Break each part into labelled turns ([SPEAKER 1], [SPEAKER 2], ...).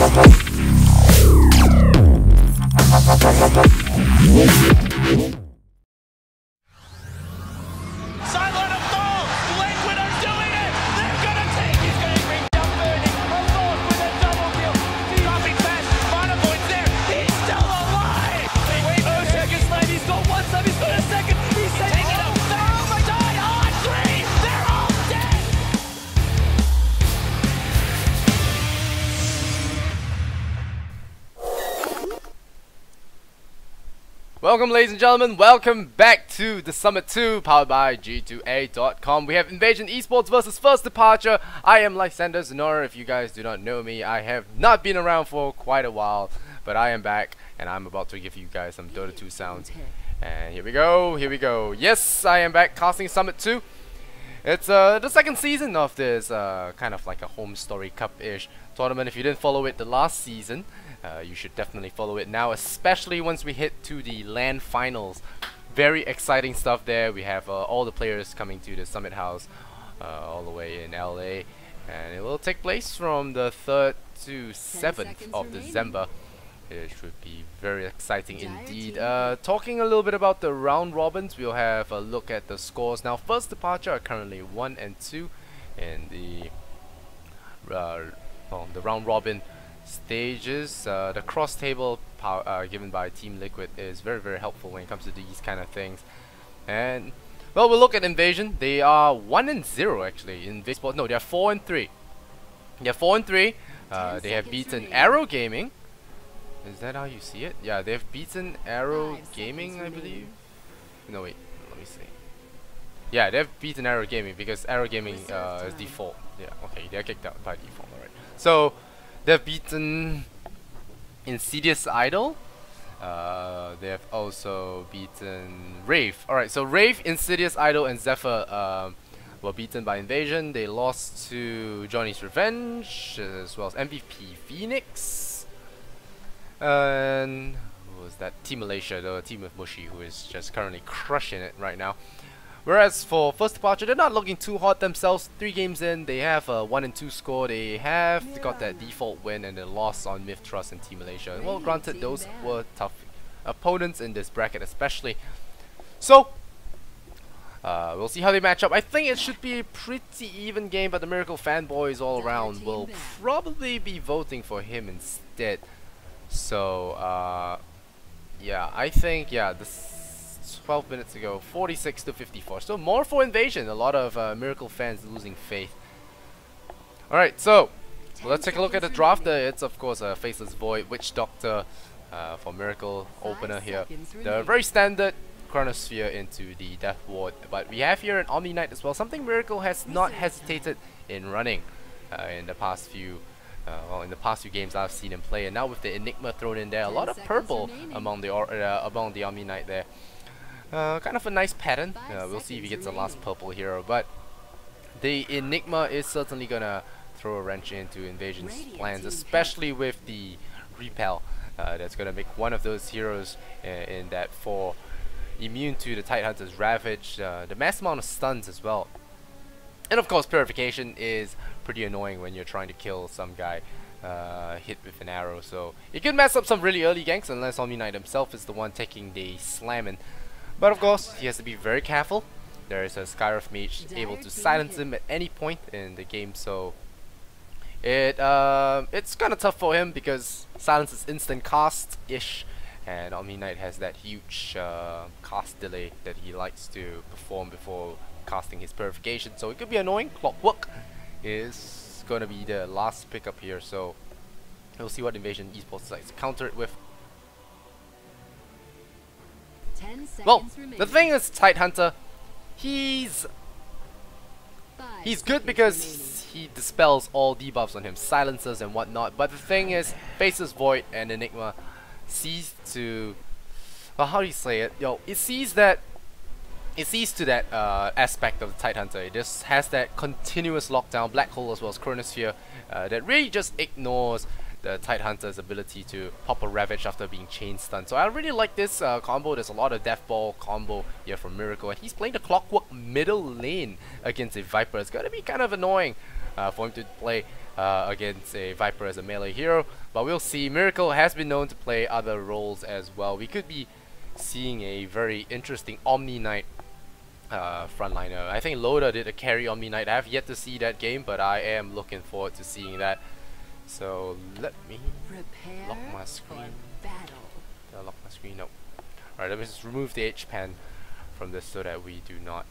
[SPEAKER 1] Silent of fall! Liquid are doing it! They're gonna take! He's gonna bring down Burning! Alone with a double kill! Dropping fast! Monopoint's there! He's still alive! Wait, Second slide! He's got one side! He's got a second! He's taking it up! Oh my god! On three! They're all dead!
[SPEAKER 2] Welcome, ladies and gentlemen, welcome back to the Summit 2, powered by G2A.com. We have Invasion Esports versus First Departure. I am Lysander Zenora. If you guys do not know me, I have not been around for quite a while, but I am back, and I'm about to give you guys some Dota 2 sounds. And here we go, here we go. Yes, I am back casting Summit 2. It's the second season of this kind of like a home story cup-ish tournament. If you didn't follow it the last season, you should definitely follow it now, especially once we hit to the LAN finals. Very exciting stuff there. We have all the players coming to the Summit House all the way in LA, and it will take place from the 3rd to 7th of December. It should be very exciting indeed. Talking a little bit about the round robins, we'll have a look at the scores. Now, First Departure are currently 1 and 2 in the round robin stages. The cross table given by Team Liquid is very helpful when it comes to these kind of things. And well, we'll look at Invasion. They are 1 and 0 actually in baseball. No, they are 4 and 3. They're 4 and 3. They have beaten Arrow Gaming. Is that how you see it? Yeah, they've beaten Arrow Gaming, I believe. No, wait, let me see. Yeah, they've beaten Arrow Gaming because Arrow Gaming is default. Yeah, okay, they're kicked out by default. Alright. So they've beaten Insidious Idol. They have also beaten Rave. Alright, so Rave, Insidious Idol, and Zephyr were beaten by Invasion. They lost to Johnny's Revenge, as well as MVP Phoenix. And who was that? Team Malaysia, the team of Mushi, who is just currently crushing it right now. Whereas for First Departure, they're not looking too hot themselves. 3 games in, they have a 1 and 2 score. They have got that default win and a loss on Myth Trust and Team Malaysia. Well, granted, those were tough opponents in this bracket especially. So we'll see how they match up. I think it should be a pretty even game, but the Miracle fanboys all around will probably be voting for him instead. So yeah, I think this 12 minutes ago, 46 to 54. So more for Invasion. A lot of Miracle fans losing faith. Alright, so let's take a look at the draft. It's of course a Faceless Void, Witch Doctor for Miracle opener here. The very standard Chronosphere into the Death Ward. But we have here an Omni Knight as well. Something Miracle has not hesitated in running in the past few in the past few games I've seen him play, and now with the Enigma thrown in there, a lot of purple among the Omni Knight there. Kind of a nice pattern. We'll see if he gets the last purple hero, but the Enigma is certainly gonna throw a wrench into Invasion's plans, especially with the repel. That's gonna make one of those heroes in that 4 immune to the Tidehunter's Ravage, the mass amount of stuns as well. And of course, Purification is pretty annoying when you're trying to kill some guy hit with an arrow. So it could mess up some really early ganks unless Omni Knight himself is the one taking the slamming. But of course, he has to be very careful. There is a Skyref Mage able to silence him at any point in the game. So it's kind of tough for him because silence is instant cast-ish. And Omni Knight has that huge cast delay that he likes to perform before casting his Purification, so it could be annoying. Clockwork is gonna be the last pickup here, so we'll see what Invasion Esports decides to counter it with. Well, the thing is, Tidehunter, he's good because he dispels all debuffs on him, silencers and whatnot, but the thing is, Faceless Void and Enigma sees to, well, how do you say it? It sees to that aspect of the Tidehunter. It just has that continuous lockdown, Black Hole as well as Chronosphere, that really just ignores the Tidehunter's ability to pop a Ravage after being chain stunned. So I really like this combo. There's a lot of Death Ball combo here from Miracle, and he's playing the Clockwork middle lane against a Viper. It's gonna be kind of annoying for him to play against a Viper as a melee hero. But we'll see. Miracle has been known to play other roles as well. We could be seeing a very interesting Omni Knight frontliner. I think Loda did a carry Omni Knight. I have yet to see that game, but I am looking forward to seeing that. So let me lock my screen. Did I lock my screen? No. Alright, let me just remove the H-pen from this so that we do not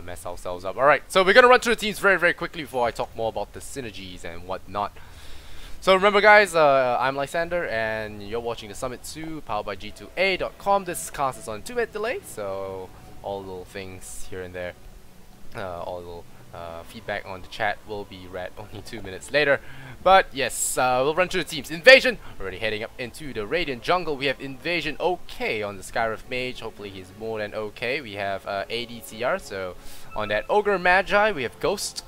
[SPEAKER 2] mess ourselves up. Alright, so we're gonna run through the teams very quickly before I talk more about the synergies and whatnot. So remember guys, I'm Lysander and you're watching the Summit 2 powered by G2A.com. This cast is on 2-minute delay, so all little things here and there, all little feedback on the chat will be read only 2 minutes later. But yes, we'll run through the teams. Invasion, already heading up into the Radiant Jungle. We have Invasion OK on the Skyref Mage. Hopefully he's more than okay. We have ADCR, so on that Ogre Magi, we have Ghost.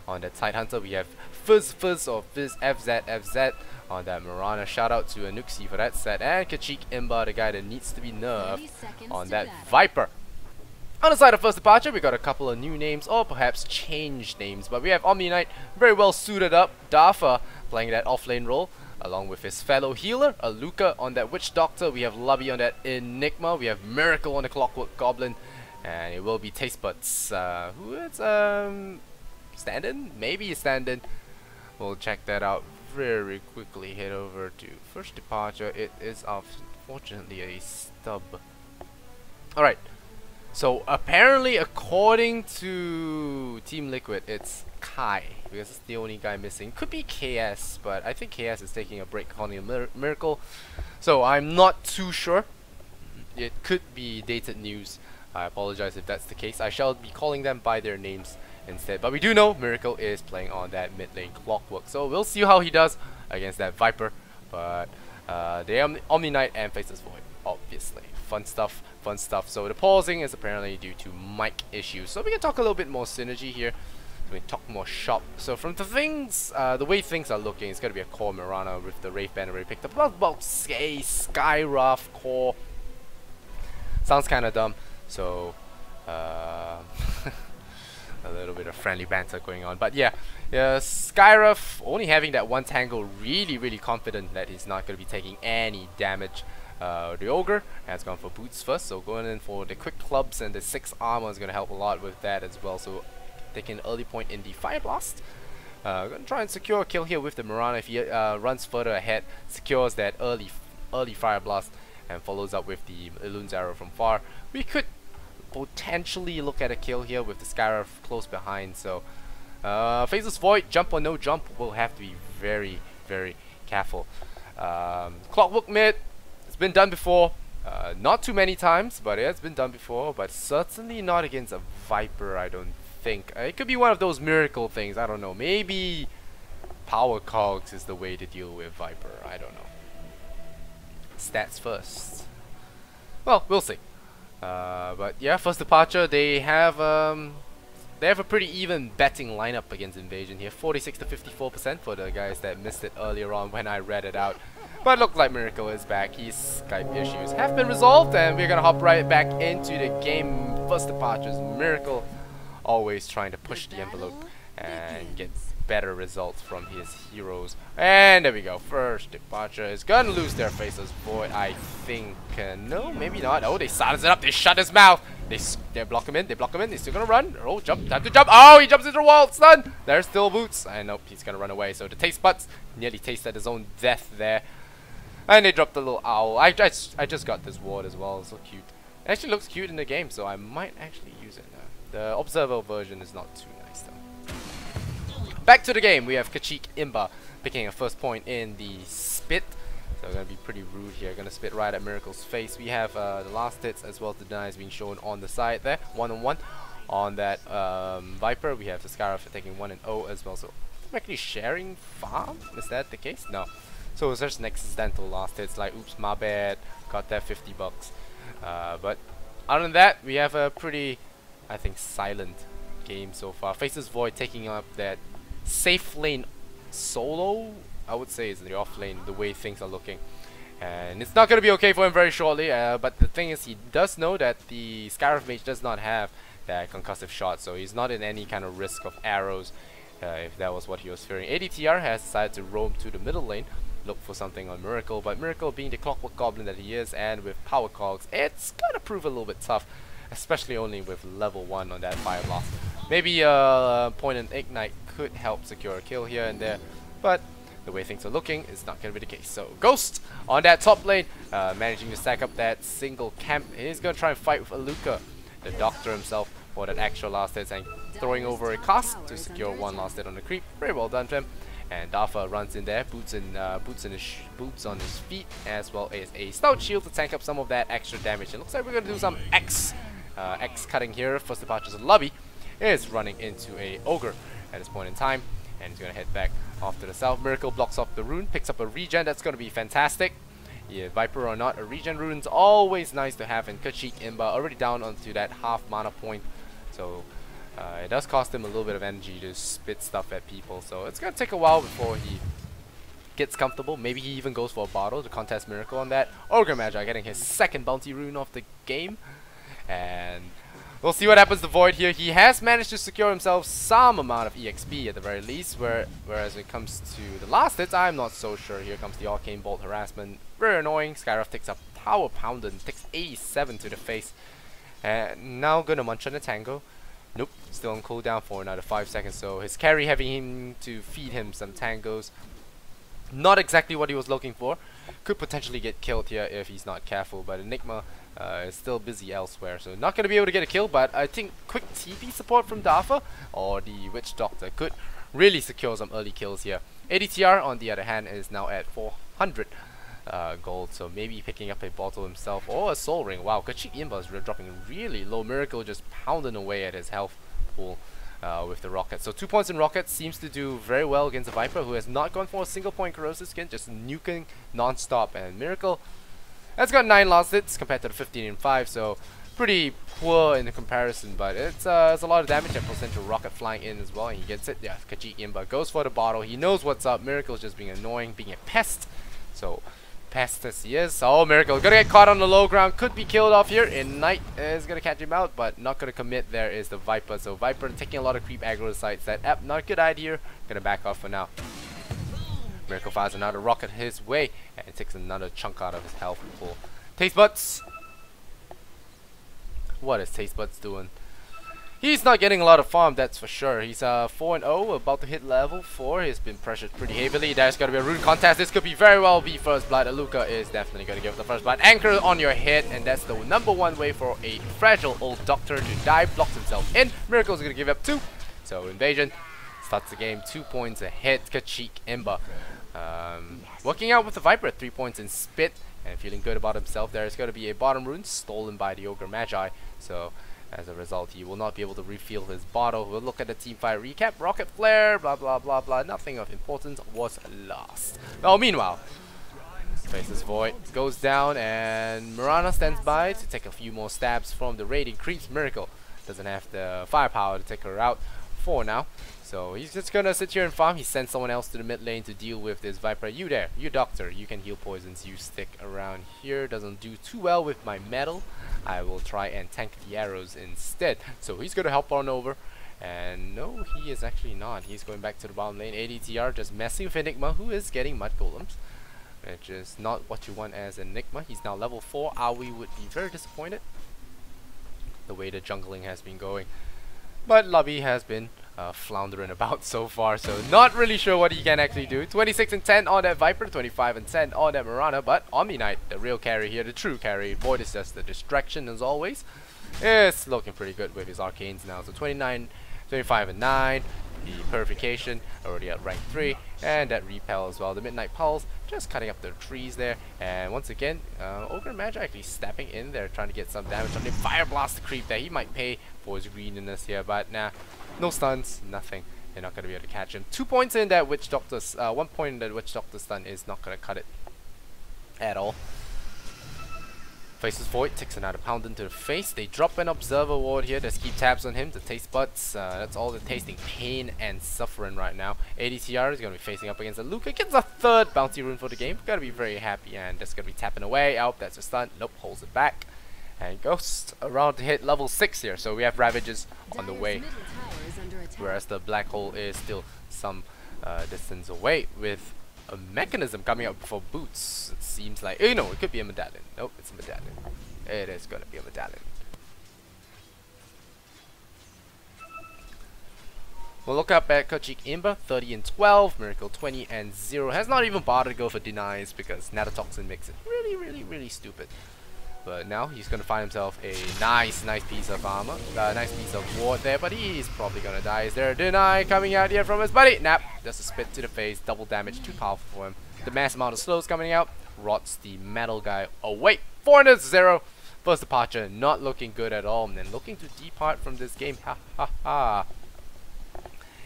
[SPEAKER 2] On that Tidehunter, we have Fizz or Fizz FZ. On that Mirana, shout out to Anuxi for that set. And Kachik Imba, the guy that needs to be nerfed on that Viper. On the side of First Departure, we got a couple of new names, or perhaps changed names, but we have Omni Knight, very well suited up, Dafa playing that offlane role, along with his fellow healer, Aluka on that Witch Doctor, we have Lubby on that Enigma, we have Miracle on the Clockwork Goblin, and it will be Taste Buds, who is, stand-in? Maybe a stand-in. We'll check that out very quickly. Head over to First Departure. It is unfortunately a stub. Alright. So apparently, according to Team Liquid, it's Kai, because it's the only guy missing. Could be KS, but I think KS is taking a break on the Miracle. So I'm not too sure. It could be dated news. I apologize if that's the case. I shall be calling them by their names instead. But we do know Miracle is playing on that mid lane Clockwork. So we'll see how he does against that Viper. But the Omni Knight and Faceless Void, obviously. Fun stuff. So the pausing is apparently due to mic issues. So we can talk a little bit more synergy here. We can talk more shop. So from the things, the way things are looking, it's going to be a core Mirana with the Wraith Banner already picked up. About a Skyruff core. Sounds kind of dumb. So a little bit of friendly banter going on. But yeah, Skyruff only having that one tangle, really confident that he's not going to be taking any damage. The Ogre has gone for boots first, so going in for the quick clubs and the 6 armor is going to help a lot with that as well. So taking an early point in the Fire Blast. Going to try and secure a kill here with the Mirana. If he runs further ahead, secures that early Fire Blast and follows up with the Elun's Arrow from far. We could potentially look at a kill here with the Skyruff close behind. So Faceless Void, jump or no jump, will have to be very careful. Clockwork mid. Been done before, not too many times, but it has been done before, but certainly not against a Viper, I don't think. It could be one of those miracle things, I don't know. Maybe Power Cogs is the way to deal with Viper, I don't know. Stats first. Well, we'll see. But yeah, First Departure, they have a pretty even betting lineup against Invasion here. 46 to 54% for the guys that missed it earlier on when I read it out. But it looks like Miracle is back. His Skype issues have been resolved, and we're gonna hop right back into the game. First Departure's Miracle, always trying to push the envelope and get better results from his heroes. And there we go. First Departure is gonna lose their Faceless Void, I think. No, maybe not. Oh, they silence it up. They shut his mouth. They block him in. He's still gonna run. Oh, jump. Time to jump. Oh, he jumps into the wall. Stun. There's still boots. I know he's gonna run away. So the Taste Buds nearly tasted his own death there. And they dropped a little owl. I just got this ward as well. It's so cute. It actually looks cute in the game, so I might actually use it now. The Observer version is not too nice though. Back to the game. We have Kachik Imba picking a first point in the spit. So we're gonna be pretty rude here. Gonna spit right at Miracle's face. We have the last hits as well as the denies being shown on the side there. 1-on-1 on that Viper. We have the Skyruff taking 1-0 as well. So I'm actually sharing farm. Is that the case? No. So it's just an accidental last hits, like oops, my bad, got that 50 bucks. But other than that, we have a pretty, I think, silent game so far. Faceless Void taking up that safe lane solo, I would say, is the off lane, the way things are looking. And it's not going to be okay for him very shortly, but the thing is, he does know that the Skyruff Mage does not have that concussive shot, so he's not in any kind of risk of arrows if that was what he was fearing. ADTR has decided to roam to the middle lane, look for something on Miracle, but Miracle being the clockwork goblin that he is, and with power cogs, it's gonna prove a little bit tough, especially only with level 1 on that Fire Blast. Maybe point and ignite could help secure a kill here and there, but the way things are looking is not going to be the case. So Ghost on that top lane, managing to stack up that single camp. He's going to try and fight with Aluka, the doctor himself, for that extra last hit, and throwing over a cast to secure one last hit on the creep. Very well done to him. And Dafa runs in there, boots on his feet, as well as a stout shield to tank up some of that extra damage. It looks like we're going to do some X cutting here. First departures of Lobby is running into a ogre at this point in time, and he's going to head back off to the south. Miracle blocks off the rune, picks up a regen. That's going to be fantastic. Yeah, Viper or not, a regen rune's always nice to have, and Kachik Imba already down onto that half mana point, so it does cost him a little bit of energy to spit stuff at people, so it's going to take a while before he gets comfortable. Maybe he even goes for a bottle to contest Miracle on that. Ogre Magi getting his second bounty rune of the game, and we'll see what happens to Void here. He has managed to secure himself some amount of EXP at the very least, whereas when it comes to the last hits, I'm not so sure. Here comes the Arcane Bolt harassment. Very annoying. Skyruff takes a power pounder and takes 87 to the face. And now gonna munch on the tango. Nope, still on cooldown for another 5 seconds, so his carry having him to feed him some tangos. Not exactly what he was looking for. Could potentially get killed here if he's not careful, but Enigma is still busy elsewhere, so not going to be able to get a kill, but I think quick TP support from Dafa or the Witch Doctor could really secure some early kills here. ADTR on the other hand is now at 400 gold, so maybe picking up a bottle himself or a soul ring. Wow, Kachik Imba is dropping really low. Miracle just pounding away at his health pool with the rocket. So 2 points in rocket seems to do very well against a Viper who has not gone for a single point corrosive skin, just nuking non-stop. And Miracle has got 9 last hits compared to the 15 and 5, so pretty poor in the comparison, but it's a lot of damage and potential rocket flying in as well, and he gets it. Yeah, Kachik Imba goes for the bottle. He knows what's up. Miracle's just being annoying, being a pest. So pest as he is. Oh, Miracle gonna get caught on the low ground, could be killed off here. Ignite is gonna catch him out, but not gonna commit. There is the Viper. So Viper taking a lot of creep aggro sites. That not a good idea. Gonna back off for now. Miracle fires another rocket his way and takes another chunk out of his health pool. Taste Buds. What is Taste Buds doing? He's not getting a lot of farm, that's for sure. He's 4-0, about to hit level 4. He's been pressured pretty heavily. There's going to be a rune contest. This could be very well be first blood. Aluka is definitely going to give the first blood. Anchor on your head, and that's the #1 way for a fragile old doctor to die. Blocks himself in. Miracle's going to give up 2. So Invasion starts the game 2 points ahead. Kachik Imba working out with the Viper at 3 points in spit and feeling good about himself. There is going to be a bottom rune stolen by the Ogre Magi. So as a result, he will not be able to refill his bottle. We'll look at the teamfight recap. Rocket Flare, blah blah blah blah. Nothing of importance was lost. Oh, meanwhile, Faceless Void goes down, and Mirana stands by to take a few more stabs from the raiding creeps. Miracle doesn't have the firepower to take her out for now, so he's just gonna sit here and farm. He sends someone else to the mid lane to deal with this Viper. You there, you doctor, you can heal poisons. You stick around here. Doesn't do too well with my metal. I will try and tank the arrows instead. So he's gonna help on over, and no, he is actually not. He's going back to the bottom lane. ADTR just messing with Enigma, who is getting mud golems, which is not what you want as Enigma. He's now level 4. Aoi would be very disappointed the way the jungling has been going, but Lobby has been floundering about so far, so not really sure what he can actually do. 26 and 10 on that Viper, 25 and 10 on that Mirana, but Omni Knight, the real carry here, the true carry. Void is just the distraction as always. It's looking pretty good with his arcanes now, so 25 and 9. The Purification already at rank 3, and that Repel as well. The Midnight Pulse just cutting up the trees there, and once again Ogre Magi actually stepping in there trying to get some damage on the Fire Blast the creep there. He might pay for his greediness here, but nah, no stuns, nothing. They're not going to be able to catch him. 2 points in that Witch Doctor's 1 point in that Witch Doctor stun is not going to cut it at all. Faceless Void takes another pound into the face. They drop an Observer Ward here. Just keep tabs on him. The Taste Buds, that's all they're tasting. Pain and suffering right now. ADTR is going to be facing up against Aluka. Gets a 3rd bounty rune for the game. Got to be very happy, and that's going to be tapping away. Oh, that's a stun. Nope, holds it back. And Ghost around to hit level 6 here. So we have Ravages on the way. whereas the black hole is still some distance away with a mechanism coming up for boots. It seems like, you know, it could be a medallion. Nope, it's a medallion. It is gonna be a medallion. We'll look up at Kachik Imba, 30 and 12, Miracle 20 and 0. Has not even bothered to go for denies because Natatoxin makes it really stupid. But now he's gonna find himself a nice piece of armor, nice piece of ward there, but he's probably gonna die. Is there a deny coming out here from his buddy? Nap, just a spit to the face, double damage, too powerful for him. The mass amount of slows coming out, rots the metal guy away. 400-0. First departure, not looking good at all, and then looking to depart from this game. Ha ha ha.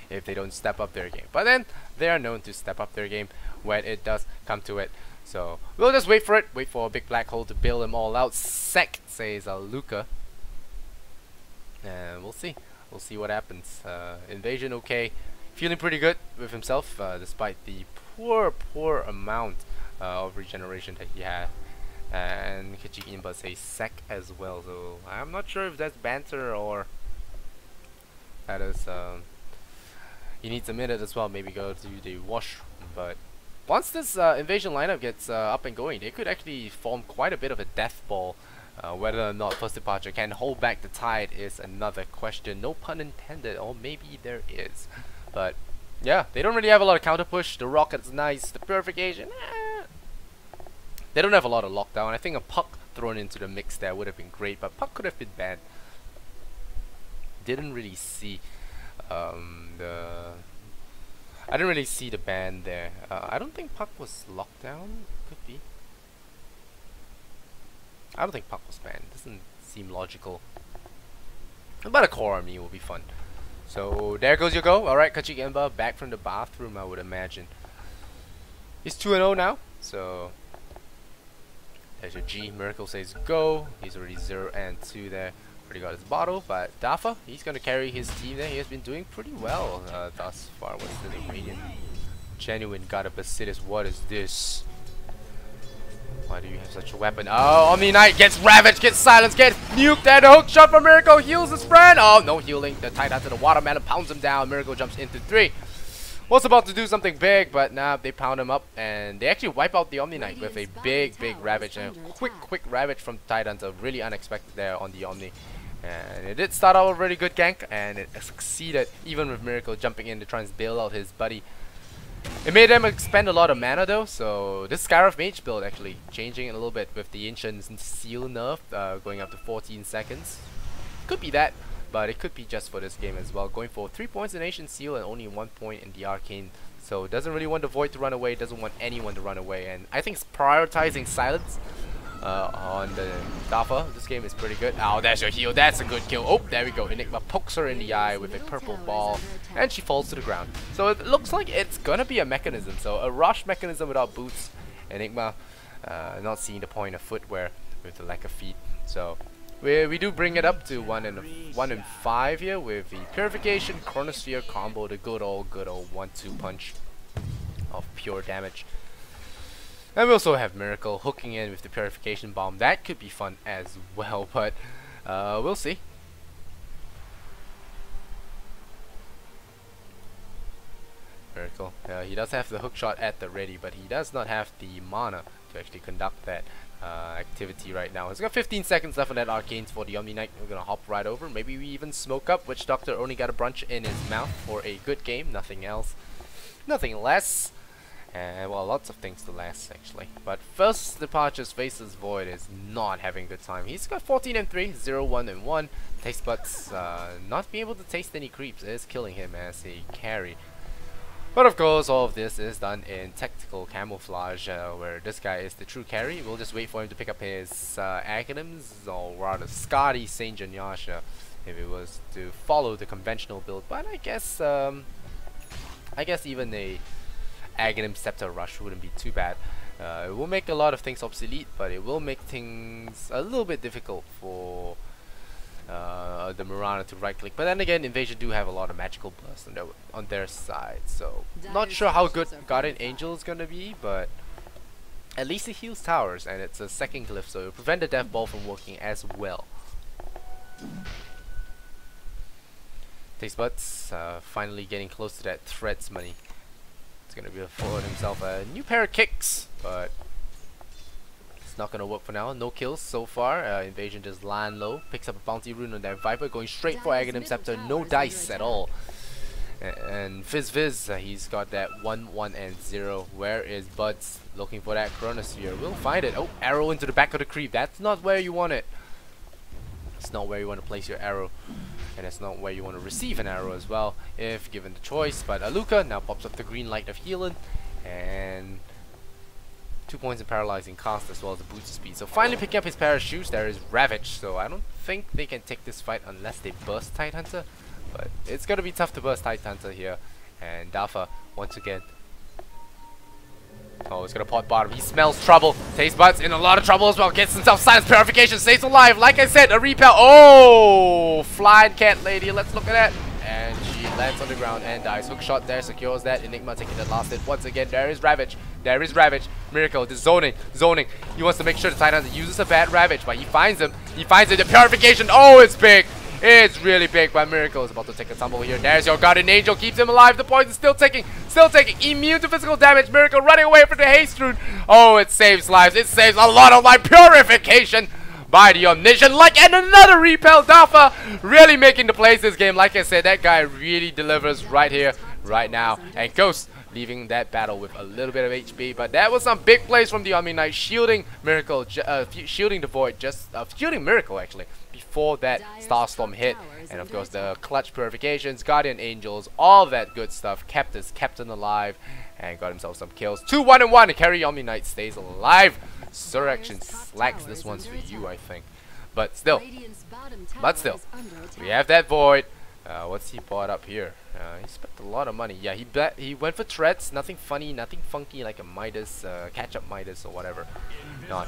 [SPEAKER 2] If they don't step up their game. But then they are known to step up their game when it does come to it. So we'll just wait for it. Wait for a big black hole to bail them all out. Sec, says Luca. And we'll see. We'll see what happens. Invasion okay. Feeling pretty good with himself despite the poor amount of regeneration that he had. And Kichi Imba says sec as well. So I'm not sure if that's banter or that is he needs a minute as well, maybe go to the washroom. But once this invasion lineup gets up and going, they could actually form quite a bit of a death ball. Whether or not First Departure can hold back the tide is another question. No pun intended, or maybe there is. But yeah, they don't really have a lot of counter push. The rocket's nice, the purification, they don't have a lot of lockdown. I think a puck thrown into the mix there would have been great, but puck could have been banned. Didn't really see I didn't really see the ban there. I don't think puck was locked down. Could be. I don't think puck was banned. Doesn't seem logical. But a core army will be fun. So there goes your go. Alright, Kachik Emba back from the bathroom, I would imagine. He's 2-0 now. So there's your G. Miracle says go. He's already 0 and 2 there. Already got his bottle, but Dafa, he's gonna carry his team there. He has been doing pretty well thus far. What's the name? Radiant. Genuine God of Basilis. What is this? Why do you have such a weapon? Oh, Omni Knight gets ravaged, gets silenced, gets nuked, and a hook shot from Miracle heals his friend. Oh, no healing. The tight to the watermelon pounds him down. Miracle jumps into 3. Was about to do something big, but nah, they pound him up, and they actually wipe out the Omni Knight with a big ravage, and a quick ravage from Titans. A really unexpected there on the Omni. And it did start out a really good gank, and it succeeded even with Miracle jumping in to try and bail out his buddy. It made them expend a lot of mana though, so this Scarif Mage build actually changing it a little bit with the Ancient Seal nerf going up to 14 seconds. Could be that, but it could be just for this game as well. Going for 3 points in Ancient Seal and only 1 point in the Arcane. So doesn't really want the Void to run away, doesn't want anyone to run away, and I think it's prioritizing silence on the Dafa. This game is pretty good. Oh, there's your heal. That's a good kill. Oh, there we go. Enigma pokes her in the eye with a purple ball, and she falls to the ground. So it looks like it's gonna be a mechanism. So a rush mechanism without boots. Enigma not seeing the point of footwear with the lack of feet. So we do bring it up to 1 in 5 here with the Purification Chronosphere combo, the good old 1-2 punch of pure damage. And we also have Miracle hooking in with the Purification Bomb. That could be fun as well, but we'll see. Miracle, he does have the hook shot at the ready, but he does not have the mana to actually conduct that activity right now. He's got 15 seconds left on that Arcanes for the Omni Knight. We're gonna hop right over. Maybe we even smoke up. Witch Doctor only got a brunch in his mouth for a good game, nothing else, nothing less. Well, lots of things to last actually. But First Departure's Faceless Void is not having a good time. He's got 14 and 3, 0, 1 and 1. Taste buds not being able to taste any creeps is killing him as a carry. But of course, all of this is done in tactical camouflage, where this guy is the true carry. We'll just wait for him to pick up his Aghanims, or rather Skadi Saint Janyasha, if it was to follow the conventional build. But I guess even a Aghanim Scepter Rush wouldn't be too bad. It will make a lot of things obsolete, but it will make things a little bit difficult for the Mirana to right click. But then again, Invasion do have a lot of magical bursts on their side, so not sure how good Guardian Angel is gonna be, but at least it heals towers, and it's a second glyph, so it'll prevent the Death Ball from working as well. Taste Buds finally getting close to that threads money. It's gonna be afford himself a new pair of kicks, but it's not gonna work for now. No kills so far. Invasion just land low, picks up a bounty rune on that Viper, going straight for Aghanim Scepter. No dice at all. And Viz, he's got that 1, 1, and 0. Where is Buds? Looking for that Chronosphere. We'll find it. Oh, arrow into the back of the creep. That's not where you want it. It's not where you want to place your arrow. And it's not where you want to receive an arrow as well, if given the choice. But Aluka now pops up the green light of healing. And 2 points in paralyzing cost as well as the boost speed. So finally picking up his pair of shoes. There is Ravage. So I don't think they can take this fight unless they burst Tidehunter. But it's going to be tough to burst Tidehunter here. And Dafa, once again. Oh, he's going to pot bottom. He smells trouble. Taste Buds in a lot of trouble as well. Gets himself Silence Purification. Stays alive. Like I said, a repel. Oh! Flying cat lady. Let's look at that. And she lands on the ground and dies. Hook shot there. Secures that. Enigma taking the last hit. Once again, there is Ravage. There is Ravage. Miracle. The zoning. Zoning. He wants to make sure the Tidehunter uses a bad Ravage. But he finds him. He finds it. The Purification. Oh, it's big. It's really big, but Miracle is about to take a tumble here. There's your Guardian Angel, keeps him alive. The poison still taking. Immune to physical damage. Miracle running away from the haste rune. Oh, it saves lives. It saves a lot of life. Purification by the Omniscient. And another repel. Dafa really making the plays this game. Like I said, that guy really delivers right here, right now. And Ghost leaving that battle with a little bit of HP. But that was some big plays from the Omni Knight, shielding Miracle, shielding the Void, shielding Miracle actually, before that Starstorm hit. And of course the clutch purifications, Guardian Angels, all that good stuff kept his captain alive and got himself some kills. 2 1 and 1 to carry Omni Knight stays alive. Surrection slacks this one's for you, I think. But still, we have that Void. What's he bought up here? He spent a lot of money. Yeah, he went for threats. Nothing funny, nothing funky like a Midas, catch-up Midas or whatever. Not.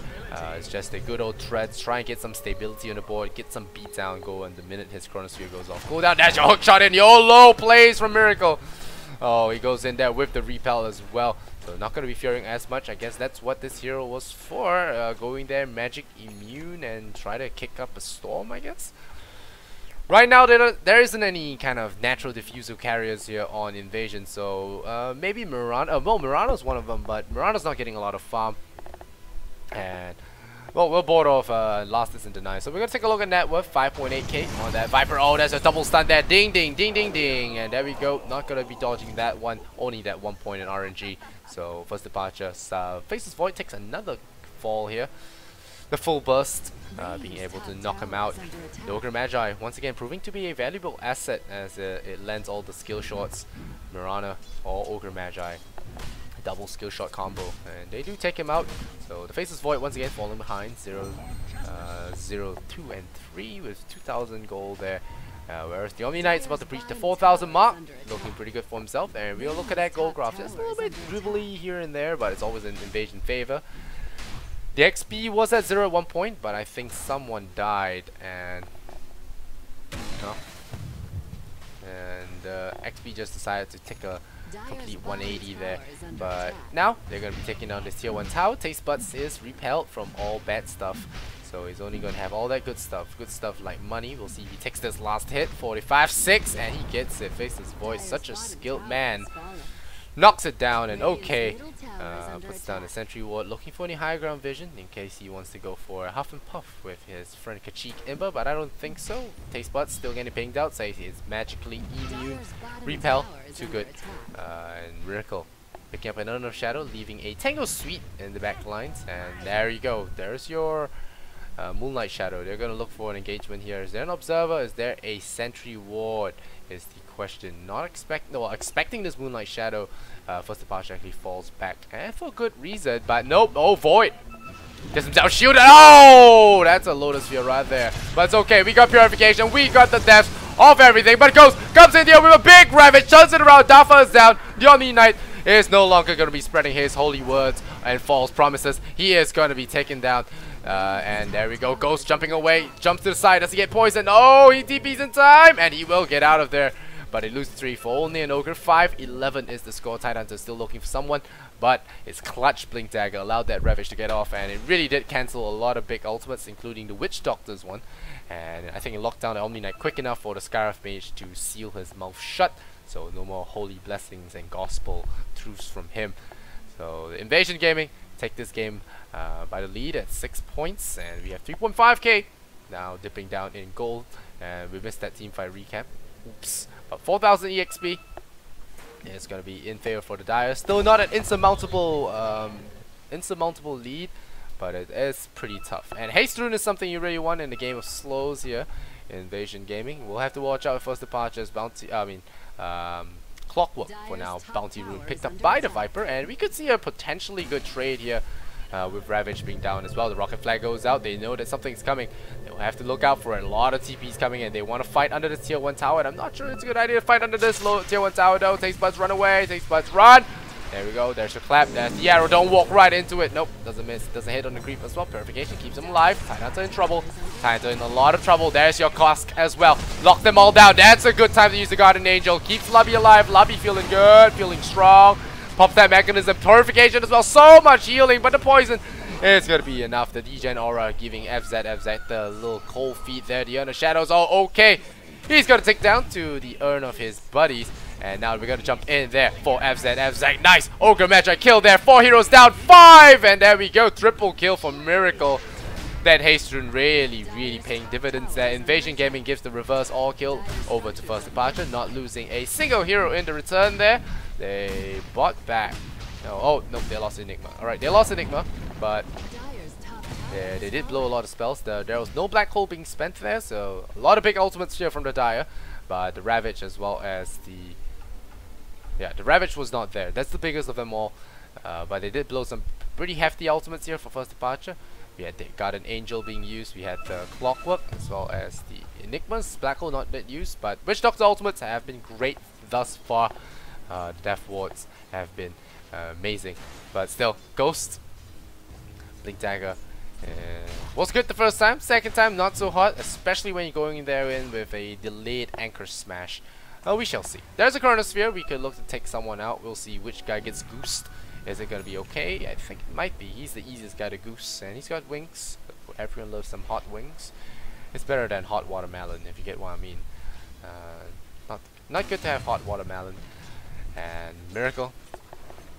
[SPEAKER 2] It's just a good old threats. Try and get some stability on the board, get some beatdown going the minute his Chronosphere goes off. Go down, dash your hook shot in. YOLO plays from Miracle. Oh, he goes in there with the repel as well. So not going to be fearing as much. I guess that's what this hero was for. Going there, magic immune and try to kick up a storm, I guess. Right now, there isn't any kind of natural diffuser carriers here on Invasion, so maybe Mirana. Well, Mirana's one of them, but Mirana's not getting a lot of farm. And, well, we'll board off Last is in Deny. So we're going to take a look at net worth, 5.8k on that Viper. Oh, there's a double stun there. Ding, ding, ding, ding, ding. And there we go. Not going to be dodging that one. Only that 1 point in RNG. So, first departure. Faceless Void takes another fall here. The full burst, being able to knock him out. The Ogre Magi, once again, proving to be a valuable asset as it lends all the skill shots. Mirana or Ogre Magi. Double skill shot combo. And they do take him out. So the Faceless Void, once again, falling behind. 0, 0, 2, and 3 with 2,000 gold there. Whereas the Omni Knight's about to breach the 4,000 mark. Looking pretty good for himself. And we'll look at that gold graph. Just a little bit dribbly here and there, but it's always in Invasion favor. The XP was at 0 at one point, but I think someone died and XP just decided to take a complete 180 there. But now they're going to be taking down this tier 1 tower. Taste Buds is repelled from all bad stuff, so he's only going to have all that good stuff like money. We'll see if he takes this last hit. 45-6, and he gets it. Faceless Void, such a skilled man. Knocks it down, and okay, puts down a sentry ward, looking for any high ground vision in case he wants to go for a huff and puff with his friend Kachik Imba, but I don't think so. Taste Buds still getting pinged out, says he's magically immune. Repel, too good. And Miracle picking up another shadow, leaving a Tango Suite in the back lines, and there you go. There's your Moonlight Shadow. They're going to look for an engagement here. Is there an observer? Is there a sentry ward? Is the question. Expecting this Moonlight Shadow. First departure actually falls back, and for good reason. But nope. Oh, Void gets himself shielded. Oh, that's a Lotus Sphere right there. But it's okay. We got purification. We got the deaths of everything. But Ghost comes in here with a big ravage, turns it around. Dafa is down. The Omni Knight is no longer going to be spreading his holy words and false promises. He is going to be taken down. And there we go. Ghost jumping away. Jumps to the side. Does he get poisoned? Oh, he TP's in time. And he will get out of there. but they lose 3 for only an Ogre. 5-11 is the score. Tidehunter still looking for someone, but it's clutch Blink Dagger allowed that Ravage to get off, and it really did cancel a lot of big ultimates, including the Witch Doctor's one. And I think it locked down the Omni Knight quick enough for the Scarif Mage to seal his mouth shut, so no more holy blessings and gospel truths from him. So the Invasion Gaming take this game by the lead at 6 points, and we have 3.5k now dipping down in gold, and we missed that team fight recap. Oops. But 4,000 EXP is going to be in favor for the Dire. Still not an insurmountable lead, but it is pretty tough. And Haste Rune is something you really want in the game of slows here in Invasion Gaming. We'll have to watch out for First Departures, Clockwork for now. Bounty Rune picked up by the Viper, and we could see a potentially good trade here with Ravage being down as well. The Rocket Flag goes out. They know that something's coming. They'll have to look out for it. A lot of TPs coming in. They want to fight under the tier 1 tower, and I'm not sure it's a good idea to fight under this low tier 1 tower though. Takes Buds, run away. Takes Buds, run. There we go. There's your clap. There's the arrow. Don't walk right into it. Nope. Doesn't miss. Doesn't hit on the creep as well. Purification keeps him alive. Tidehunter in trouble. Tidehunter in a lot of trouble. There's your Kosk as well. Lock them all down. That's a good time to use the Guardian Angel. Keeps Lobby alive. Lobby feeling good. Feeling strong. Pops that mechanism. Purification as well. So much healing, but the poison, it's gonna be enough. The Degen Aura giving FZ the little cold feet there. The Urn of Shadows. Oh, okay. He's gonna take down to the Urn of his buddies. And now we're gonna jump in there for FZ. Nice. Ogre Magi kill there. 4 heroes down. 5. And there we go. Triple kill for Miracle. That Haste Rune really paying dividends there. Invasion Gaming gives the reverse all kill over to First Departure. Not losing a single hero in the return there. They bought back. No, oh, no, they lost Enigma. Alright, they lost Enigma, but yeah, they did blow a lot of spells. There was no black hole being spent there, so a lot of big ultimates here from the Dire. But the Ravage as well as the... Yeah, the Ravage was not there. That's the biggest of them all. But they did blow some pretty hefty ultimates here for First Departure. We had the Guardian Angel being used. We had the Clockwork as well as the Enigmas. Black hole not yet used, but Witch Doctor ultimates have been great thus far. The Death Wards have been amazing. But still, Ghost, Blink Dagger was good the first time. Second time, not so hot, especially when you're going in there with a delayed Anchor Smash. We shall see. There's a Chronosphere. We could look to take someone out. We'll see which guy gets goosed. Is it going to be okay? I think it might be. He's the easiest guy to goose, and he's got wings. Everyone loves some hot wings. It's better than hot watermelon, if you get what I mean. Not good to have hot watermelon. And Miracle,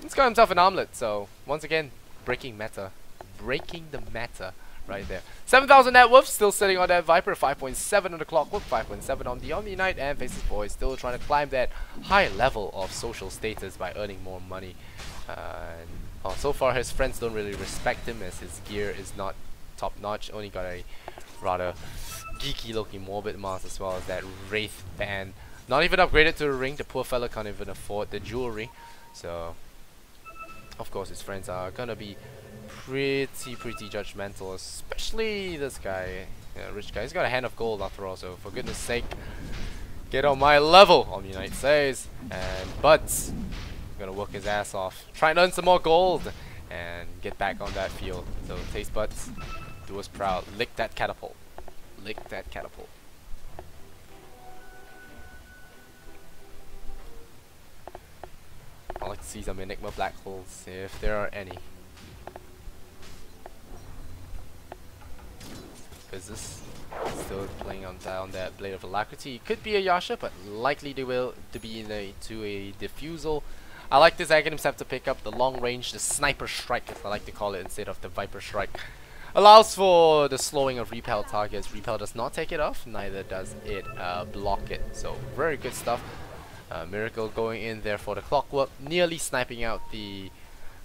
[SPEAKER 2] he's got himself an omelet. So once again, breaking meta, breaking the meta right there. 7,000 net worth, still sitting on that Viper. 5.7 on the Clockwork, 5.7 on the Omni Knight, and Faces Boy still trying to climb that high level of social status by earning more money. So far his friends don't really respect him, as his gear is not top notch. Only got a rather geeky looking Morbid Mask, as well as that Wraith band. Not even upgraded to the ring. The poor fella can't even afford the jewelry. So of course his friends are gonna be pretty judgmental, especially this guy, rich guy. He's got a hand of gold after all, so for goodness sake, get on my level, Omni Knight says. And Buds gonna work his ass off, try and earn some more gold and get back on that field. So Taste Buds, do us proud. Lick that catapult. Lick that catapult. I'd like to see some Enigma black holes, if there are any. Business still playing on down that Blade of Alacrity. It could be a Yasha, but likely to be into a Diffusal. I like this Aghanim Scepter to pick up the long range, the Sniper Strike, as I like to call it, instead of the Viper Strike. Allows for the slowing of repel targets. Repel does not take it off, neither does it block it. So very good stuff. Miracle going in there for the Clockwork, nearly sniping out the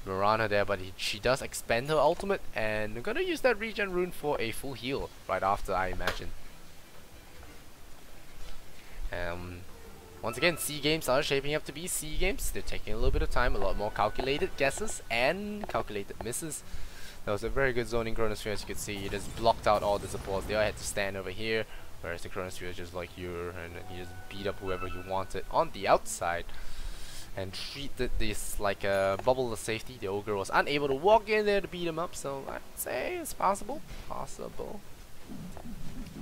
[SPEAKER 2] Mirana there, but she does expend her ultimate, and I'm gonna use that regen rune for a full heal right after, I imagine. Once again, C games are shaping up to be C games. They're taking a little bit of time, a lot more calculated guesses and calculated misses. That was a very good zoning Chronosphere, as you can see. It just blocked out all the supports. They all had to stand over here, whereas the Chronosphere is just like you, and he just beat up whoever you wanted on the outside and treated this like a bubble of safety. The Ogre was unable to walk in there to beat him up, so I'd say it's possible.